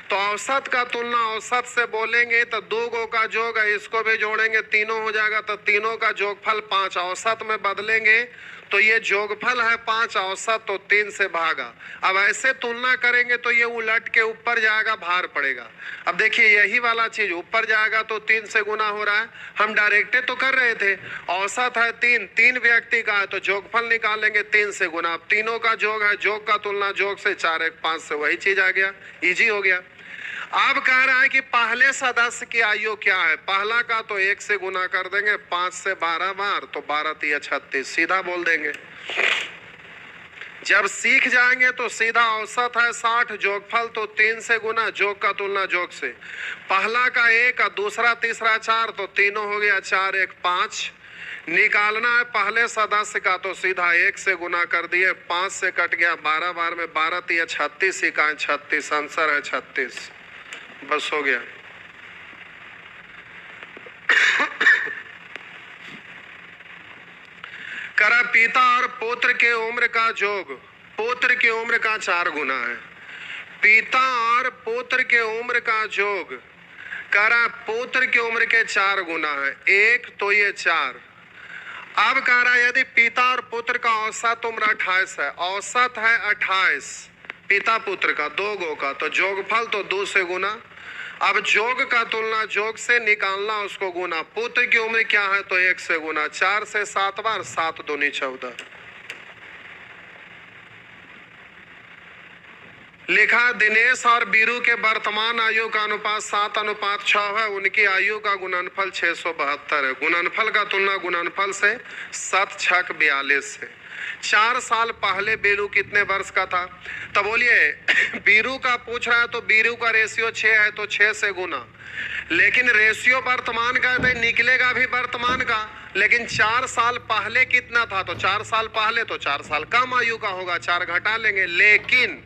तो औसत का तुलना औसत से बोलेंगे तो 2 गो का जोग है, इसको भी जोड़ेंगे तीनों हो जाएगा, तो तीनों का जोगफल 5। औसत में बदलेंगे तो ये जोगफल है 5, औसत तो 3 से भागा। अब ऐसे तुलना करेंगे तो ये उलट के ऊपर जाएगा, भार पड़ेगा। अब देखिए यही वाला चीज ऊपर जाएगा तो 3 से गुना हो रहा है। हम डायरेक्टे तो कर रहे थे, औसत है 3 व्यक्ति का है तो जोगफल निकालेंगे 3 से गुना। अब तीनों का जोग है, जोग का तुलना जोग से 4 1 5 से, वही चीज आ गया, इजी हो गया। अब कह रहा है कि पहले सदस्य की आयु क्या है। पहला का तो 1 से गुना कर देंगे, 5 से 12 बार, तो 12 तिया 36 सीधा बोल देंगे। जब सीख जाएंगे तो सीधा औसत है 60, जोगफल तो 3 से गुना, जोग का तुलना जोग से। पहला का 1 और दूसरा तीसरा 4, तो तीनों हो गया 4 1 5। निकालना है पहले सदस्य का तो सीधा 1 से गुना कर दिए, 5 से कट गया 12 बार में, 12 तिया 36 इकाई 36, आंसर है 36। बस हो गया। करा पिता और पुत्र के उम्र का जोग, पुत्र की उम्र का 4 गुना है। पिता और पुत्र के उम्र का जोग करा पुत्र की उम्र के 4 गुना है, 1 तो ये 4। अब कह रहा है यदि पिता और पुत्र का औसत उम्र 28 है, औसत है 28 पिता पुत्र का 2 गो का, तो जोगफल तो 2 से गुना। अब जोग का तुलना जोग से, निकालना उसको गुना। पुत्र की उम्र क्या है तो 1 से गुना, 4 से 7 बार, 7 दूनी 14। लिखा दिनेश और बीरू के वर्तमान आयु का अनुपात 7:6 है, उनकी आयु का गुणनफल 672 है। गुणनफल का तुलना गुणनफल से, 7 6 42 है। 4 साल पहले बीरू कितने वर्ष का था? तो बोलिए बीरू का पूछ रहा है तो बीरू का रेशियो 6 है तो 6 से गुना, लेकिन रेशियो वर्तमान का है, निकलेगा भी वर्तमान का, लेकिन 4 साल पहले कितना था? तो 4 साल पहले तो 4 साल कम आयु का होगा, 4 घटा लेंगे। लेकिन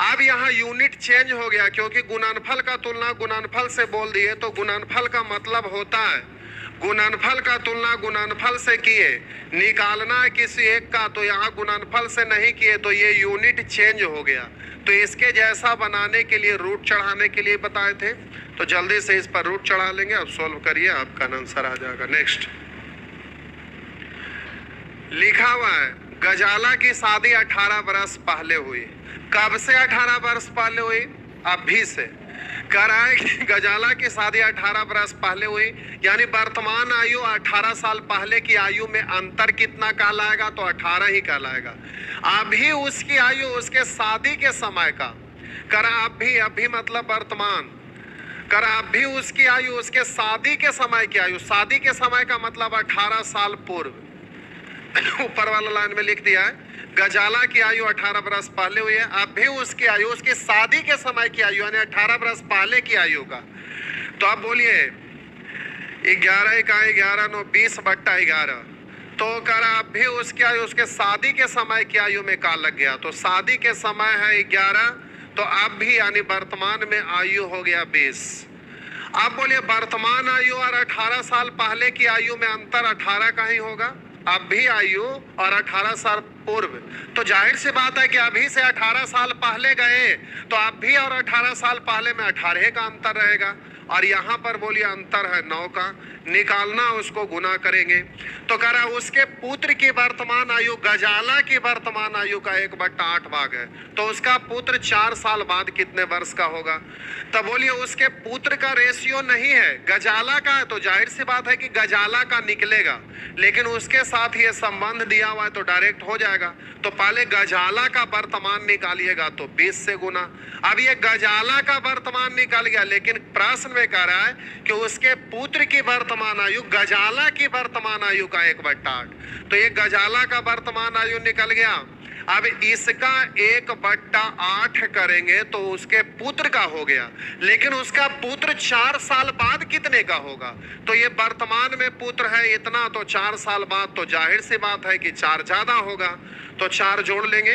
अब यहाँ यूनिट चेंज हो गया, क्योंकि गुणनफल का तुलना गुणनफल से बोल दिए, तो गुणनफल का मतलब होता है गुणनफल का तुलना गुणनफल से किए, निकालना है किसी एक का, तो यहाँ गुणनफल से नहीं किए, तो ये यूनिट चेंज हो गया। तो इसके जैसा बनाने के लिए रूट चढ़ाने के लिए बताए थे, तो जल्दी से इस पर रूट चढ़ा लेंगे। अब सोल्व करिए, आपका आंसर आ जाएगा। नेक्स्ट लिखा हुआ है गजाला की शादी 18 वर्ष पहले हुई। कब से 18 वर्ष पहले हुई? अभी से। कराए गजाला की शादी 18 वर्ष पहले हुई, यानी वर्तमान आयु 18 साल पहले की आयु में अंतर कितना कहलाएगा? तो 18 ही कहलाएगा। अभी उसकी आयु उसके शादी के समय का, करा अभी मतलब वर्तमान, करा अभी उसकी आयु उसके शादी के समय की आयु, शादी के समय का मतलब 18 साल पूर्व। ऊपर वाला लाइन में लिख दिया है गजाला की आयु 18 वर्ष पहले हुई है, अभी उसकी आयु उसकी शादी के समय की आयु, यानी 18 वर्ष पहले की आयु का। तो आप बोलिए 11 का 11 9 20/11, तो करा अभी उसकी आयु उसके शादी के समय की आयु में का लग गया, तो शादी के समय है 11, तो अब भी यानी वर्तमान में आयु हो गया 20। आप बोलिए वर्तमान आयु और 18 साल पहले की आयु में अंतर 18 का ही होगा, अभी आयु और 18 साल पूर्व, तो जाहिर सी बात है कि अभी से 18 साल पहले गए तो अभी और 18 साल पहले में 18 का अंतर रहेगा, और यहाँ पर बोलिए अंतर है 9 का, निकालना उसको गुना करेंगे। तो कह रहा उसके पुत्र की वर्तमान आयु गजाला की वर्तमान आयु का 1/8 भाग है, तो उसका पुत्र 4 साल बाद कितने वर्ष का होगा? तब बोलिए उसके पुत्र का रेशियो नहीं है, गजाला का है, तो जाहिर सी बात है कि गजाला का निकलेगा, लेकिन उसके साथ ये संबंध दिया हुआ है तो डायरेक्ट हो जाएगा। तो पहले गजाला का वर्तमान निकालिएगा तो 20 से गुना। अब ये गजाला का वर्तमान निकल गया, लेकिन प्रश्न में कह रहा है कि उसके पुत्र की वर्तमान आयु गजाला की वर्तमान आयु का 1/8, तो ये गजाला का वर्तमान आयु निकल गया। अब इसका 1/8 करेंगे तो उसके पुत्र का हो गया, लेकिन उसका पुत्र 4 साल बाद कितने का होगा? तो ये वर्तमान में पुत्र है इतना, तो 4 साल बाद तो जाहिर सी बात है कि 4 ज्यादा होगा, तो 4 जोड़ लेंगे।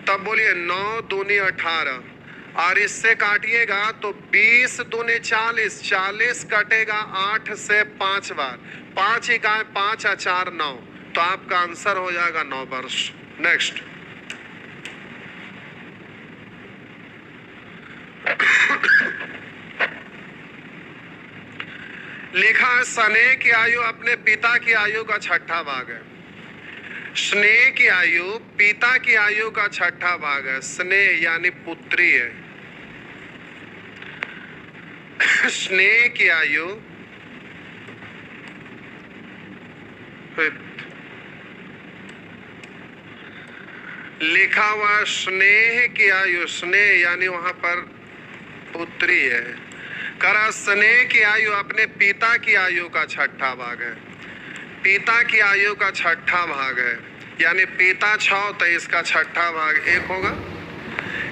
तब बोलिए 9 दूनी 18, और इससे काटिएगा तो 20 दूनी 40, 40 कटेगा 8 से 5 बार, 5 इकाई 5 और 4 9, तो आपका आंसर हो जाएगा 9 वर्ष। नेक्स्ट लिखा है स्नेह की आयु अपने पिता की आयु का 6ठा भाग है। स्नेह की आयु पिता की आयु का 6ठा भाग है, स्नेह यानी पुत्री है। स्नेह की आयु लिखा हुआ स्नेह की आयु, स्नेह यानी वहां पर पुत्री है। करा स्नेह की आयु अपने पिता की आयु का छठा भाग है। पिता की आयु का छठा भाग है, यानी पिता 6 तो इसका छठा भाग 1 होगा।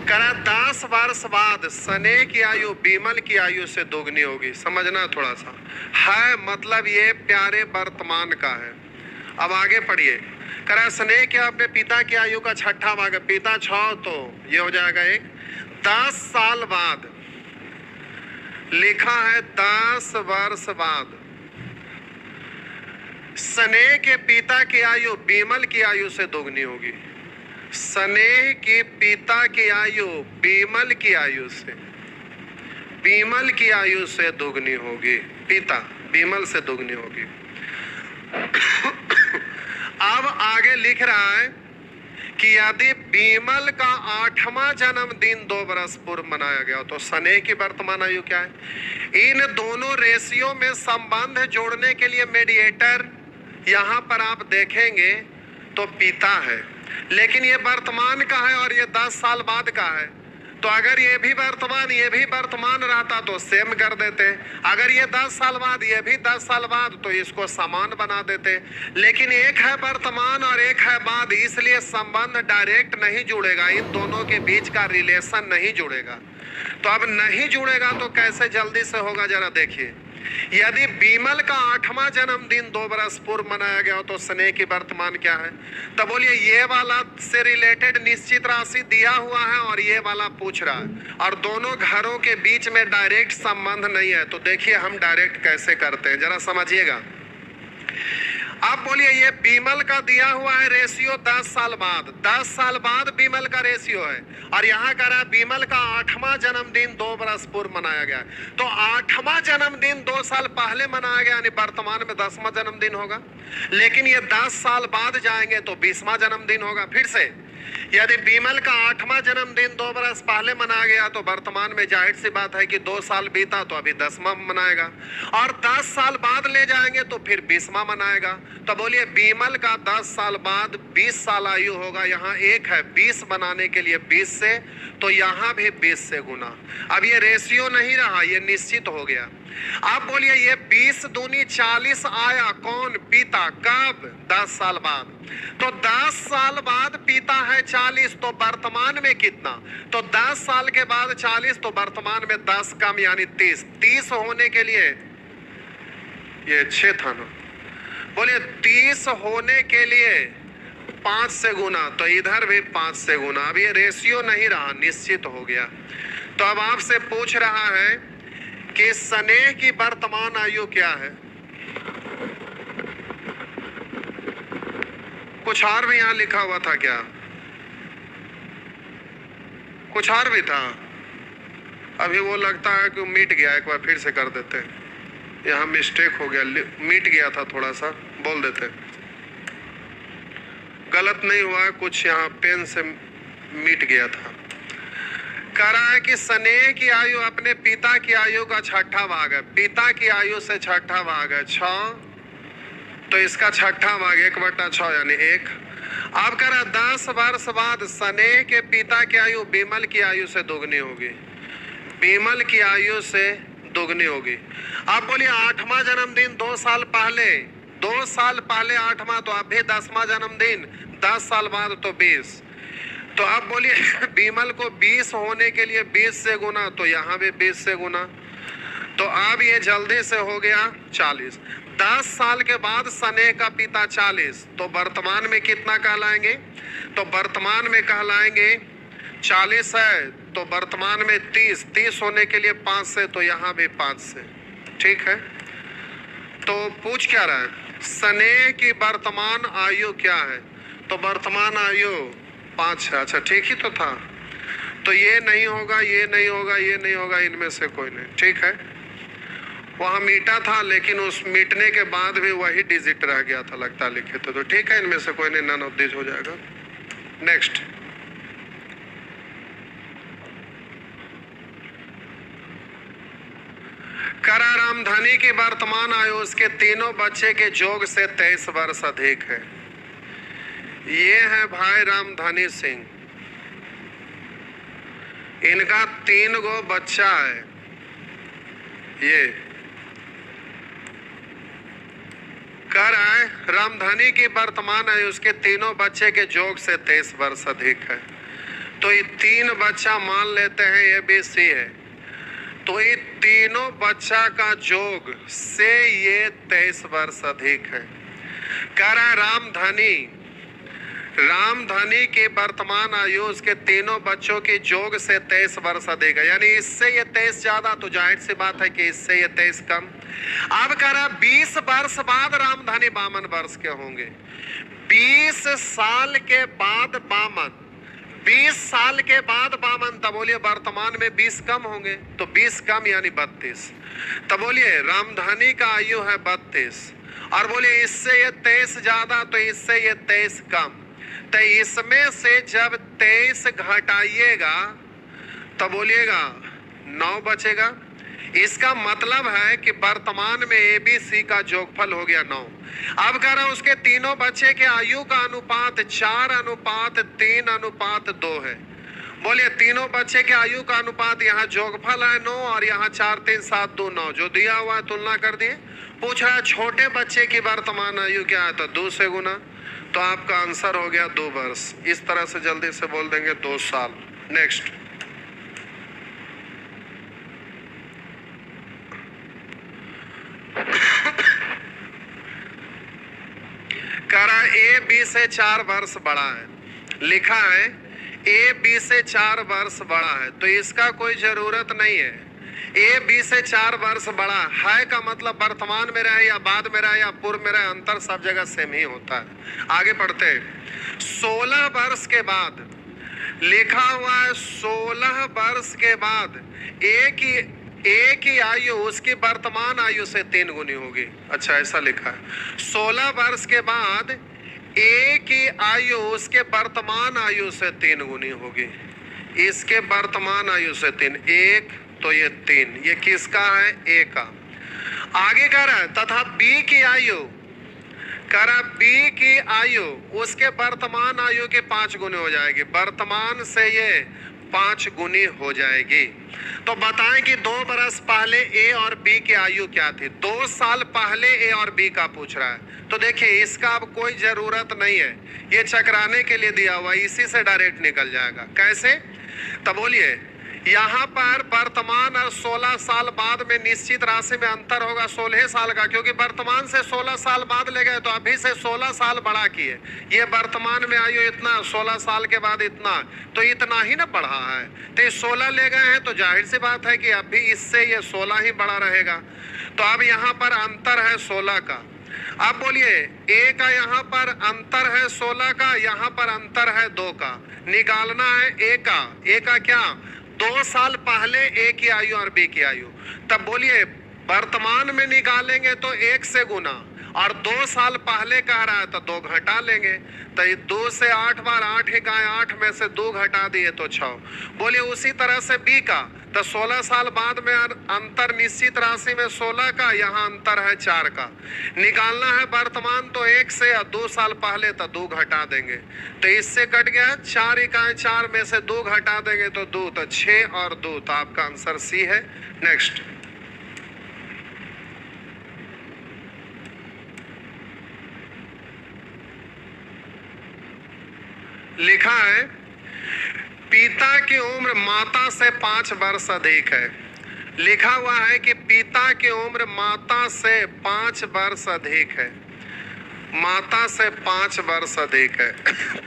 करा 10 वर्ष बाद स्नेह की आयु बीमल की आयु से दोगुनी होगी। समझना थोड़ा सा है, मतलब ये प्यारे वर्तमान का है। अब आगे पढ़िए। करा स्नेह के अपने पिता की आयु का छठा भाग है। पिता 6 तो ये हो जाएगा 1। 10 साल बाद लिखा है 10 वर्ष बाद स्नेह के पिता की आयु बीमल की आयु से दोगुनी होगी। स्नेह की पिता की आयु बीमल की आयु से दोगुनी होगी। पिता बीमल से दोगुनी होगी। अब आगे लिख रहा है कि यदि बीमल का 8वां जन्मदिन 2 वर्ष पूर्व मनाया गया तो स्नेह की वर्तमान आयु क्या है। इन दोनों रेशियो में संबंध जोड़ने के लिए मीडिएटर यहाँ पर आप देखेंगे तो पिता है, लेकिन ये वर्तमान का है और ये 10 साल बाद का है। तो अगर ये भी वर्तमान रहता तो सेम कर देते। अगर ये 10 साल बाद ये भी 10 साल बाद तो इसको समान बना देते। लेकिन एक है वर्तमान और एक है बाद, इसलिए संबंध डायरेक्ट नहीं जुड़ेगा। इन दोनों के बीच का रिलेशन नहीं जुड़ेगा। तो अब नहीं जुड़ेगा तो कैसे जल्दी से होगा जरा देखिए। यदि बीमल का 8वां जन्मदिन 2 वर्ष पूर्व मनाया गया तो स्नेह की वर्तमान क्या है। तो बोलिए ये वाला से रिलेटेड निश्चित राशि दिया हुआ है और ये वाला पूछ रहा है, और दोनों घरों के बीच में डायरेक्ट संबंध नहीं है। तो देखिए हम डायरेक्ट कैसे करते हैं, जरा समझिएगा। अब बोलिए ये बीमल का दिया हुआ है रेशियो 10 साल बाद। 10 साल बाद बीमल का रेशियो है, और यहाँ कह रहा है बीमल का 8वां जन्मदिन 2 वर्ष पूर्व मनाया गया। तो 8वां जन्मदिन 2 साल पहले मनाया गया, यानी वर्तमान में 10वां जन्मदिन होगा। लेकिन ये 10 साल बाद जाएंगे तो 20वां जन्मदिन होगा। फिर से यदि बीमल का 8वां जन्मदिन 2 वर्ष पहले मनाया गया तो वर्तमान में जाहिर सी बात है कि 2 साल बीता तो अभी 10वां मनाएगा, और 10 साल बाद ले जाएंगे तो फिर 20वां मनाएगा। तो बोलिए बीमल का 10 साल बाद 20 साल आयु होगा। यहाँ 1 है 20 बनाने के लिए 20 से, तो यहाँ भी 20 से गुना। अब ये रेशियो नहीं रहा, ये निश्चित हो गया। आप बोलिए ये 20 दूनी 40 आया, कौन? पिता। कब? 10 साल बाद। तो 10 साल बाद पिता है 40, तो वर्तमान में कितना? तो 10 साल के बाद 40, तो वर्तमान में 10 कम यानी 30। 30 होने के लिए ये 6 था ना, बोलिए 30 होने के लिए 5 से गुना, तो इधर भी 5 से गुना। अब ये रेशियो नहीं रहा, निश्चित हो गया। तो अब आपसे पूछ रहा है कि स्नेह की वर्तमान आयु क्या है। कुछ और भी यहाँ लिखा हुआ था क्या? कुछ और भी था? अभी वो लगता है कि मिट गया, एक बार फिर से कर देते हैं। यहाँ मिस्टेक हो गया, मिट गया था, थोड़ा सा बोल देते। गलत नहीं हुआ, कुछ यहाँ पेन से मिट गया था। कह रहा है कि स्नेह की आयु अपने पिता की आयु का छठा भाग है। पिता की आयु से छठा भाग है 6, तो इसका छठा भाग 1/6 यानी 1। अब कह रहा 10 वर्ष बाद स्नेह के पिता की आयु बीमल की आयु से दोगुनी होगी। बीमल की आयु से दोगुनी होगी। अब बोलिए 8वां जन्मदिन 2 साल पहले, 2 साल पहले 8वां, तो अभी 10वां जन्मदिन 10 साल बाद तो 20। तो अब बोलिए बीमल को 20 होने के लिए 20 से गुना, तो यहाँ भी 20 से गुना। तो अब ये जल्दी से हो गया 40। 10 साल के बाद स्नेह का पिता 40, तो वर्तमान में कितना कहलाएंगे? तो वर्तमान में कहलाएंगे 40 है, तो वर्तमान में 30। 30 होने के लिए 5 से, तो यहाँ भी 5 से। ठीक है। तो पूछ क्या रहा है? स्नेह की वर्तमान आयु क्या है? तो वर्तमान आयु 5 है। अच्छा ठीक ही तो था। तो ये नहीं होगा, ये नहीं होगा, ये नहीं होगा, इनमें से कोई नहीं। ठीक है। वहाँ मीटा था, लेकिन उस मीटने के बाद भी वही डिजिट रह गया था, लगता लिखे थे। तो ठीक है, इनमें से कोई नहीं, नन ऑफ दिस हो जाएगा। नेक्स्ट। करा रामधनी की वर्तमान आयु उसके तीनों बच्चे के जोग से 23 वर्ष अधिक है। ये है भाई रामधनी सिंह। इनका 3 गो बच्चा है। ये कर आए रामधनी की वर्तमान आयु उसके तीनों बच्चे के जोग से 23 वर्ष अधिक है। तो ये 3 बच्चा मान लेते हैं ये भी सी है, तो ये तीनों बच्चा का जोग से ये 23 वर्ष अधिक है। कह रहा है रामधनी की वर्तमान आयु उसके तीनों बच्चों की जोग से 23 वर्ष अधिक है, यानी इससे ये 23 ज्यादा, तो जाहिर सी बात है कि इससे ये 23 कम। अब कह रहा 20 वर्ष बाद रामधनी 52 वर्ष के होंगे। 20 साल के बाद 52, 20 साल के बाद 52, तब बोलिए वर्तमान में 20 कम होंगे, तो 20 कम यानी 32। तब बोलिए रामधनी का आयु है 32, और बोलिए इससे ये 23 ज्यादा, तो इससे ये 23 कम। तो इसमें से जब 23 घटाइएगा तो बोलिएगा 9 बचेगा। इसका मतलब है कि वर्तमान में ABC का जोगफल हो गया 9। अब कह रहा हूं उसके तीनों बच्चे के आयु का अनुपात 4:3:2 है। बोलिए तीनों बच्चे के आयु का अनुपात, यहाँ जोगफल है 9 और यहाँ 4 3 7 2 9, जो दिया हुआ है तुलना कर दिए। पूछ रहा है छोटे बच्चे की वर्तमान आयु क्या है, तो 2 से गुना, तो आपका आंसर हो गया 2 वर्ष। इस तरह से जल्दी से बोल देंगे 2 साल। नेक्स्ट कह रहा A B से 4 वर्ष बड़ा है। लिखा है A B से 4 वर्ष बड़ा है, तो इसका कोई जरूरत नहीं है। A B से 4 वर्ष बड़ा है का मतलब वर्तमान में रहे या बाद में रहे या पूर्व में रहे, अंतर सब जगह सेम ही होता है। आगे पढ़ते हैं। 16 वर्ष के बाद लिखा हुआ है, 16 वर्ष के बाद एक ही आयु उसकी वर्तमान आयु से 3 गुनी होगी। अच्छा ऐसा लिखा है, 16 वर्ष के बाद एक ही आयु उसके वर्तमान आयु से 3 गुनी होगी। इसके वर्तमान आयु से 3, 1 तो ये 3, ये किसका है, A का। आगे कह रहा है तथा B की आयु, कह रहा B की आयु उसके वर्तमान आयु के 5 गुनी हो जाएगी। वर्तमान से ये 5 गुनी हो जाएगी। तो बताएं कि 2 बरस पहले A और B की आयु क्या थी। 2 साल पहले A और B का पूछ रहा है, तो देखिए इसका अब कोई जरूरत नहीं है, ये चकराने के लिए दिया हुआ, इसी से डायरेक्ट निकल जाएगा। कैसे, तब बोलिए यहाँ पर वर्तमान और 16 साल बाद में निश्चित राशि में अंतर होगा 16 साल का, क्योंकि वर्तमान से 16 साल बाद ले गए तो अभी से 16 साल बढ़ा किए। ये वर्तमान में आयु इतना, 16 साल के बाद इतना, तो इतना ही ना बढ़ा है। तो ये 16 ले गए हैं, तो जाहिर सी बात है कि अभी इससे ये 16 ही बड़ा रहेगा। तो अब यहाँ पर अंतर है 16 का। अब बोलिए A का यहाँ पर अंतर है 16 का, यहाँ पर अंतर है 2 का। निकालना है A का क्या, 2 साल पहले A की आयु और B की आयु। तब बोलिए वर्तमान में निकालेंगे तो 1 से गुना, और 2 साल पहले कह रहा है तो 2 घटा लेंगे। तो ये 2 से 8 बार 8 ही का 8 में से 2 घटा दिए तो 6। बोलिए उसी तरह से B का, तो 16 साल बाद में अंतर निश्चित राशि में 16 का, यहाँ अंतर है 4 का। निकालना है वर्तमान तो 1 से, और 2 साल पहले तो 2 घटा देंगे। तो इससे कट गया 4 इकाई, 4 में से 2 घटा देंगे तो 2, तो 6 और 2, तो आपका आंसर C है। नेक्स्ट लिखा है पिता की उम्र माता से 5 वर्ष अधिक है। लिखा हुआ है कि पिता की उम्र माता से 5 वर्ष अधिक है। माता से 5 वर्ष अधिक है।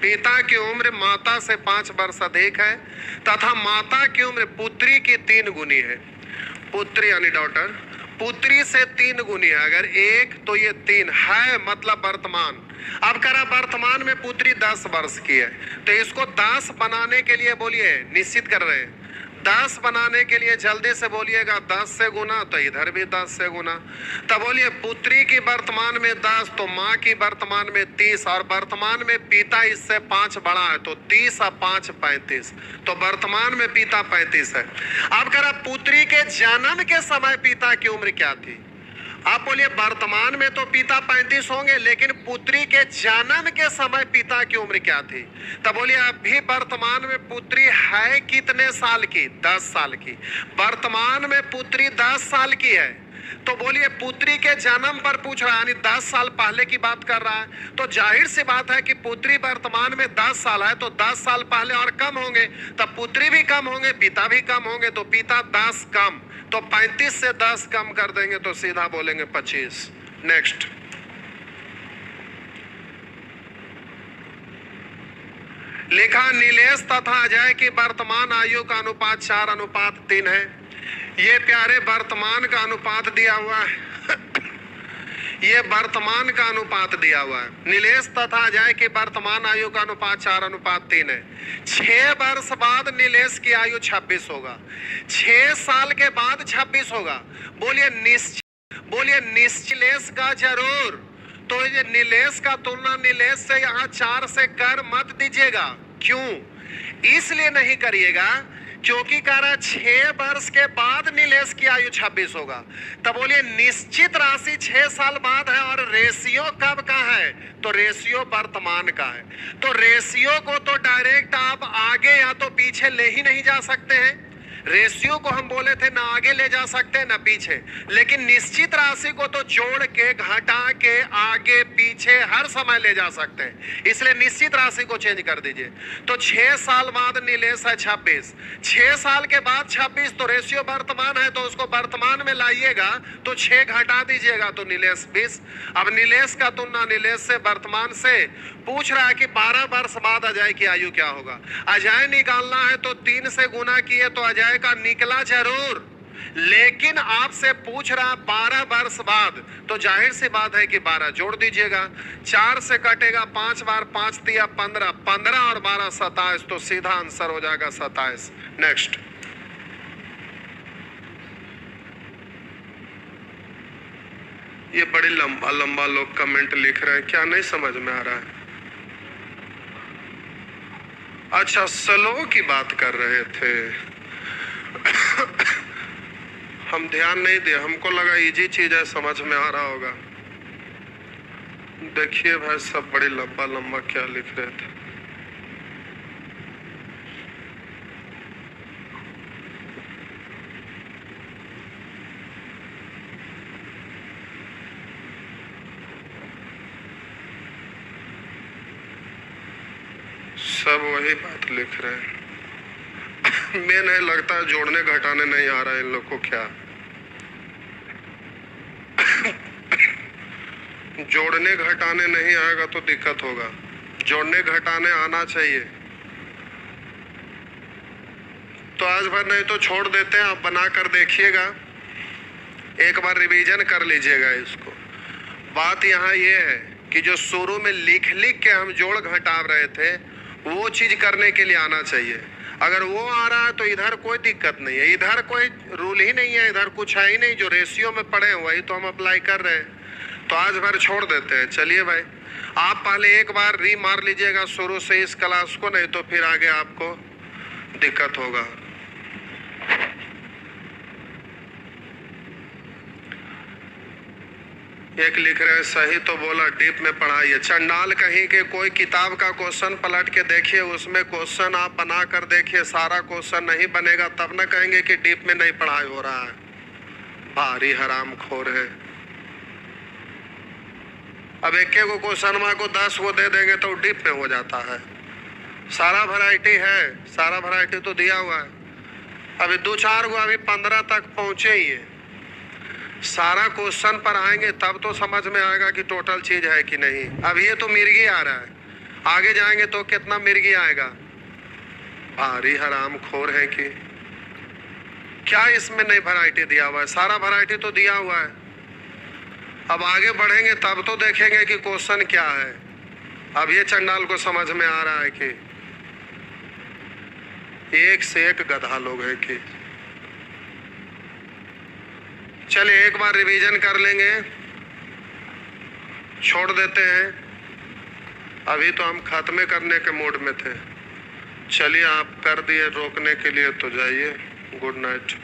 पिता की उम्र माता से 5 वर्ष अधिक है, तथा माता की उम्र पुत्री की 3 गुनी है। पुत्री यानी डॉटर, पुत्री से 3 गुनी है। अगर 1 तो ये 3 है, मतलब वर्तमान। अब कह रहा वर्तमान में पुत्री 10 वर्ष की है, तो इसको 10 बनाने के लिए बोलिए, निश्चित कर रहे हैं 10 बनाने के लिए जल्दी से बोलिएगा 10 से गुना, तो इधर भी 10 से गुना। तब बोलिए पुत्री की वर्तमान में 10, तो माँ की वर्तमान में 30, और वर्तमान में पिता इससे 5 बड़ा है, तो 30 और 5 35, तो वर्तमान में पिता 35 है। अब कह रहा पुत्री के जन्म के समय पिता की उम्र क्या थी। आप बोलिए वर्तमान में तो पिता 35 होंगे, लेकिन पुत्री के जन्म के समय पिता की उम्र क्या थी? तब बोलिए अभी वर्तमान में पुत्री है कितने साल की? 10 साल की। वर्तमान में पुत्री 10 साल की है, तो बोलिए पुत्री के जन्म पर पूछ रहा है, यानी 10 साल पहले की बात कर रहा है। तो जाहिर सी बात है कि पुत्री वर्तमान में 10 साल है, तो 10 साल पहले और कम होंगे, तब पुत्री भी कम होंगे, पिता भी कम होंगे, तो पिता 10 कम, तो 35 से 10 कम कर देंगे तो सीधा बोलेंगे 25। नेक्स्ट, लिखा नीलेश तथा अजय की वर्तमान आयु का अनुपात 4:3 है। ये प्यारे वर्तमान का अनुपात दिया हुआ है ये वर्तमान का अनुपात दिया हुआ है। नीलेश तथा अजय की वर्तमान आयु का अनुपात 4:3 है। 6 वर्ष बाद नीलेश की आयु 26 होगा, 6 साल के बाद 26 होगा। बोलिए नीलेश का जरूर। तो ये नीलेश का तुलना नीलेश से यहाँ 4 से कर मत दीजिएगा। क्यों? इसलिए नहीं करिएगा क्योंकि कह रहा 6 वर्ष के बाद नीलेश की आयु 26 होगा। तब बोलिए निश्चित राशि 6 साल बाद है और रेशियो कब का है? तो रेशियो वर्तमान का है। तो रेशियो को तो डायरेक्ट आप आगे या तो पीछे ले ही नहीं जा सकते हैं। रेशियो को हम बोले थे ना आगे ले जा सकते हैं ना पीछे, लेकिन निश्चित राशि को तो जोड़ के घटा के आगे पीछे हर समय ले जा सकते हैं। इसलिए निश्चित राशि को चेंज कर दीजिए। तो 6 साल बाद नीलेश है 26, 6 साल के बाद 26, तो रेशियो वर्तमान है, तो उसको वर्तमान में लाइएगा तो 6 घटा दीजिएगा तो नीलेश 20। अब नीलेश का तुलना नीलेश से वर्तमान से पूछ रहा है कि 12 वर्ष बाद अजय की आयु क्या होगा। अजय निकालना है तो 3 से गुना किए तो अजय का निकला जरूर, लेकिन आपसे पूछ रहा 12 वर्ष बाद, तो जाहिर सी बात है कि 12 जोड़ दीजिएगा। 4 से कटेगा 5 बार, 5 तिया 15, 15 और 12 27, तो सीधा आंसर हो जाएगा 27। नेक्स्ट, ये बड़ी लंबा लंबा लोग कमेंट लिख रहे हैं, क्या नहीं समझ में आ रहा है? अच्छा, स्लो की बात कर रहे थे हम ध्यान नहीं दिए, हमको लगा इजी चीज है, समझ में आ रहा होगा। देखिए भाई सब बड़ी लंबा लंबा क्या लिख रहे थे। सब वही बात लिख रहे हैं। मैं नहीं लगता जोड़ने घटाने नहीं आ रहा है इन लोग को। क्या जोड़ने घटाने नहीं आएगा तो दिक्कत होगा, जोड़ने घटाने आना चाहिए। तो आज भर नहीं तो छोड़ देते हैं, आप बना कर देखिएगा, एक बार रिवीजन कर लीजिएगा इसको। बात यहाँ ये है कि जो शुरू में लिख लिख के हम जोड़ घटाव रहे थे वो चीज करने के लिए आना चाहिए। अगर वो आ रहा है तो इधर कोई दिक्कत नहीं है, इधर कोई रूल ही नहीं है, इधर कुछ है ही नहीं। जो रेशियो में पढ़े हैं वही तो हम अप्लाई कर रहे हैं। तो आज भर छोड़ देते हैं। चलिए भाई, आप पहले एक बार री मार लीजिएगा शुरू से इस क्लास को, नहीं तो फिर आगे आपको दिक्कत होगा। एक लिख रहे हैं सही तो बोला, डीप में पढ़ाइए। चंडाल कहीं के कोई किताब का क्वेश्चन पलट के देखिए, उसमें क्वेश्चन आप बना कर देखिए, सारा क्वेश्चन नहीं बनेगा तब न कहेंगे कि डीप में नहीं पढ़ाई हो रहा है। भारी हराम खोर है। अब एक को क्वेश्चन को 10 वो दे देंगे तो डीप में हो जाता है। सारा वैरायटी है, सारा वैरायटी तो दिया हुआ है। अभी 2-4 गो अभी 15 तक पहुंचे ही है। सारा क्वेश्चन पर आएंगे तब तो समझ में आएगा कि टोटल चीज है कि नहीं। अब ये तो मिर्गी आ रहा है, आगे जाएंगे तो कितना मिर्गी आएगा। भारी हराम खोर है कि क्या इसमें नई वैरायटी दिया हुआ है? सारा वैरायटी तो दिया हुआ है। अब आगे बढ़ेंगे तब तो देखेंगे कि क्वेश्चन क्या है। अब ये चंडाल को समझ में आ रहा है कि एक से एक गधा लोग है कि। चलिए एक बार रिवीजन कर लेंगे, छोड़ देते हैं। अभी तो हम खत्मे करने के मूड में थे। चलिए आप कर दिए रोकने के लिए, तो जाइए। Good night.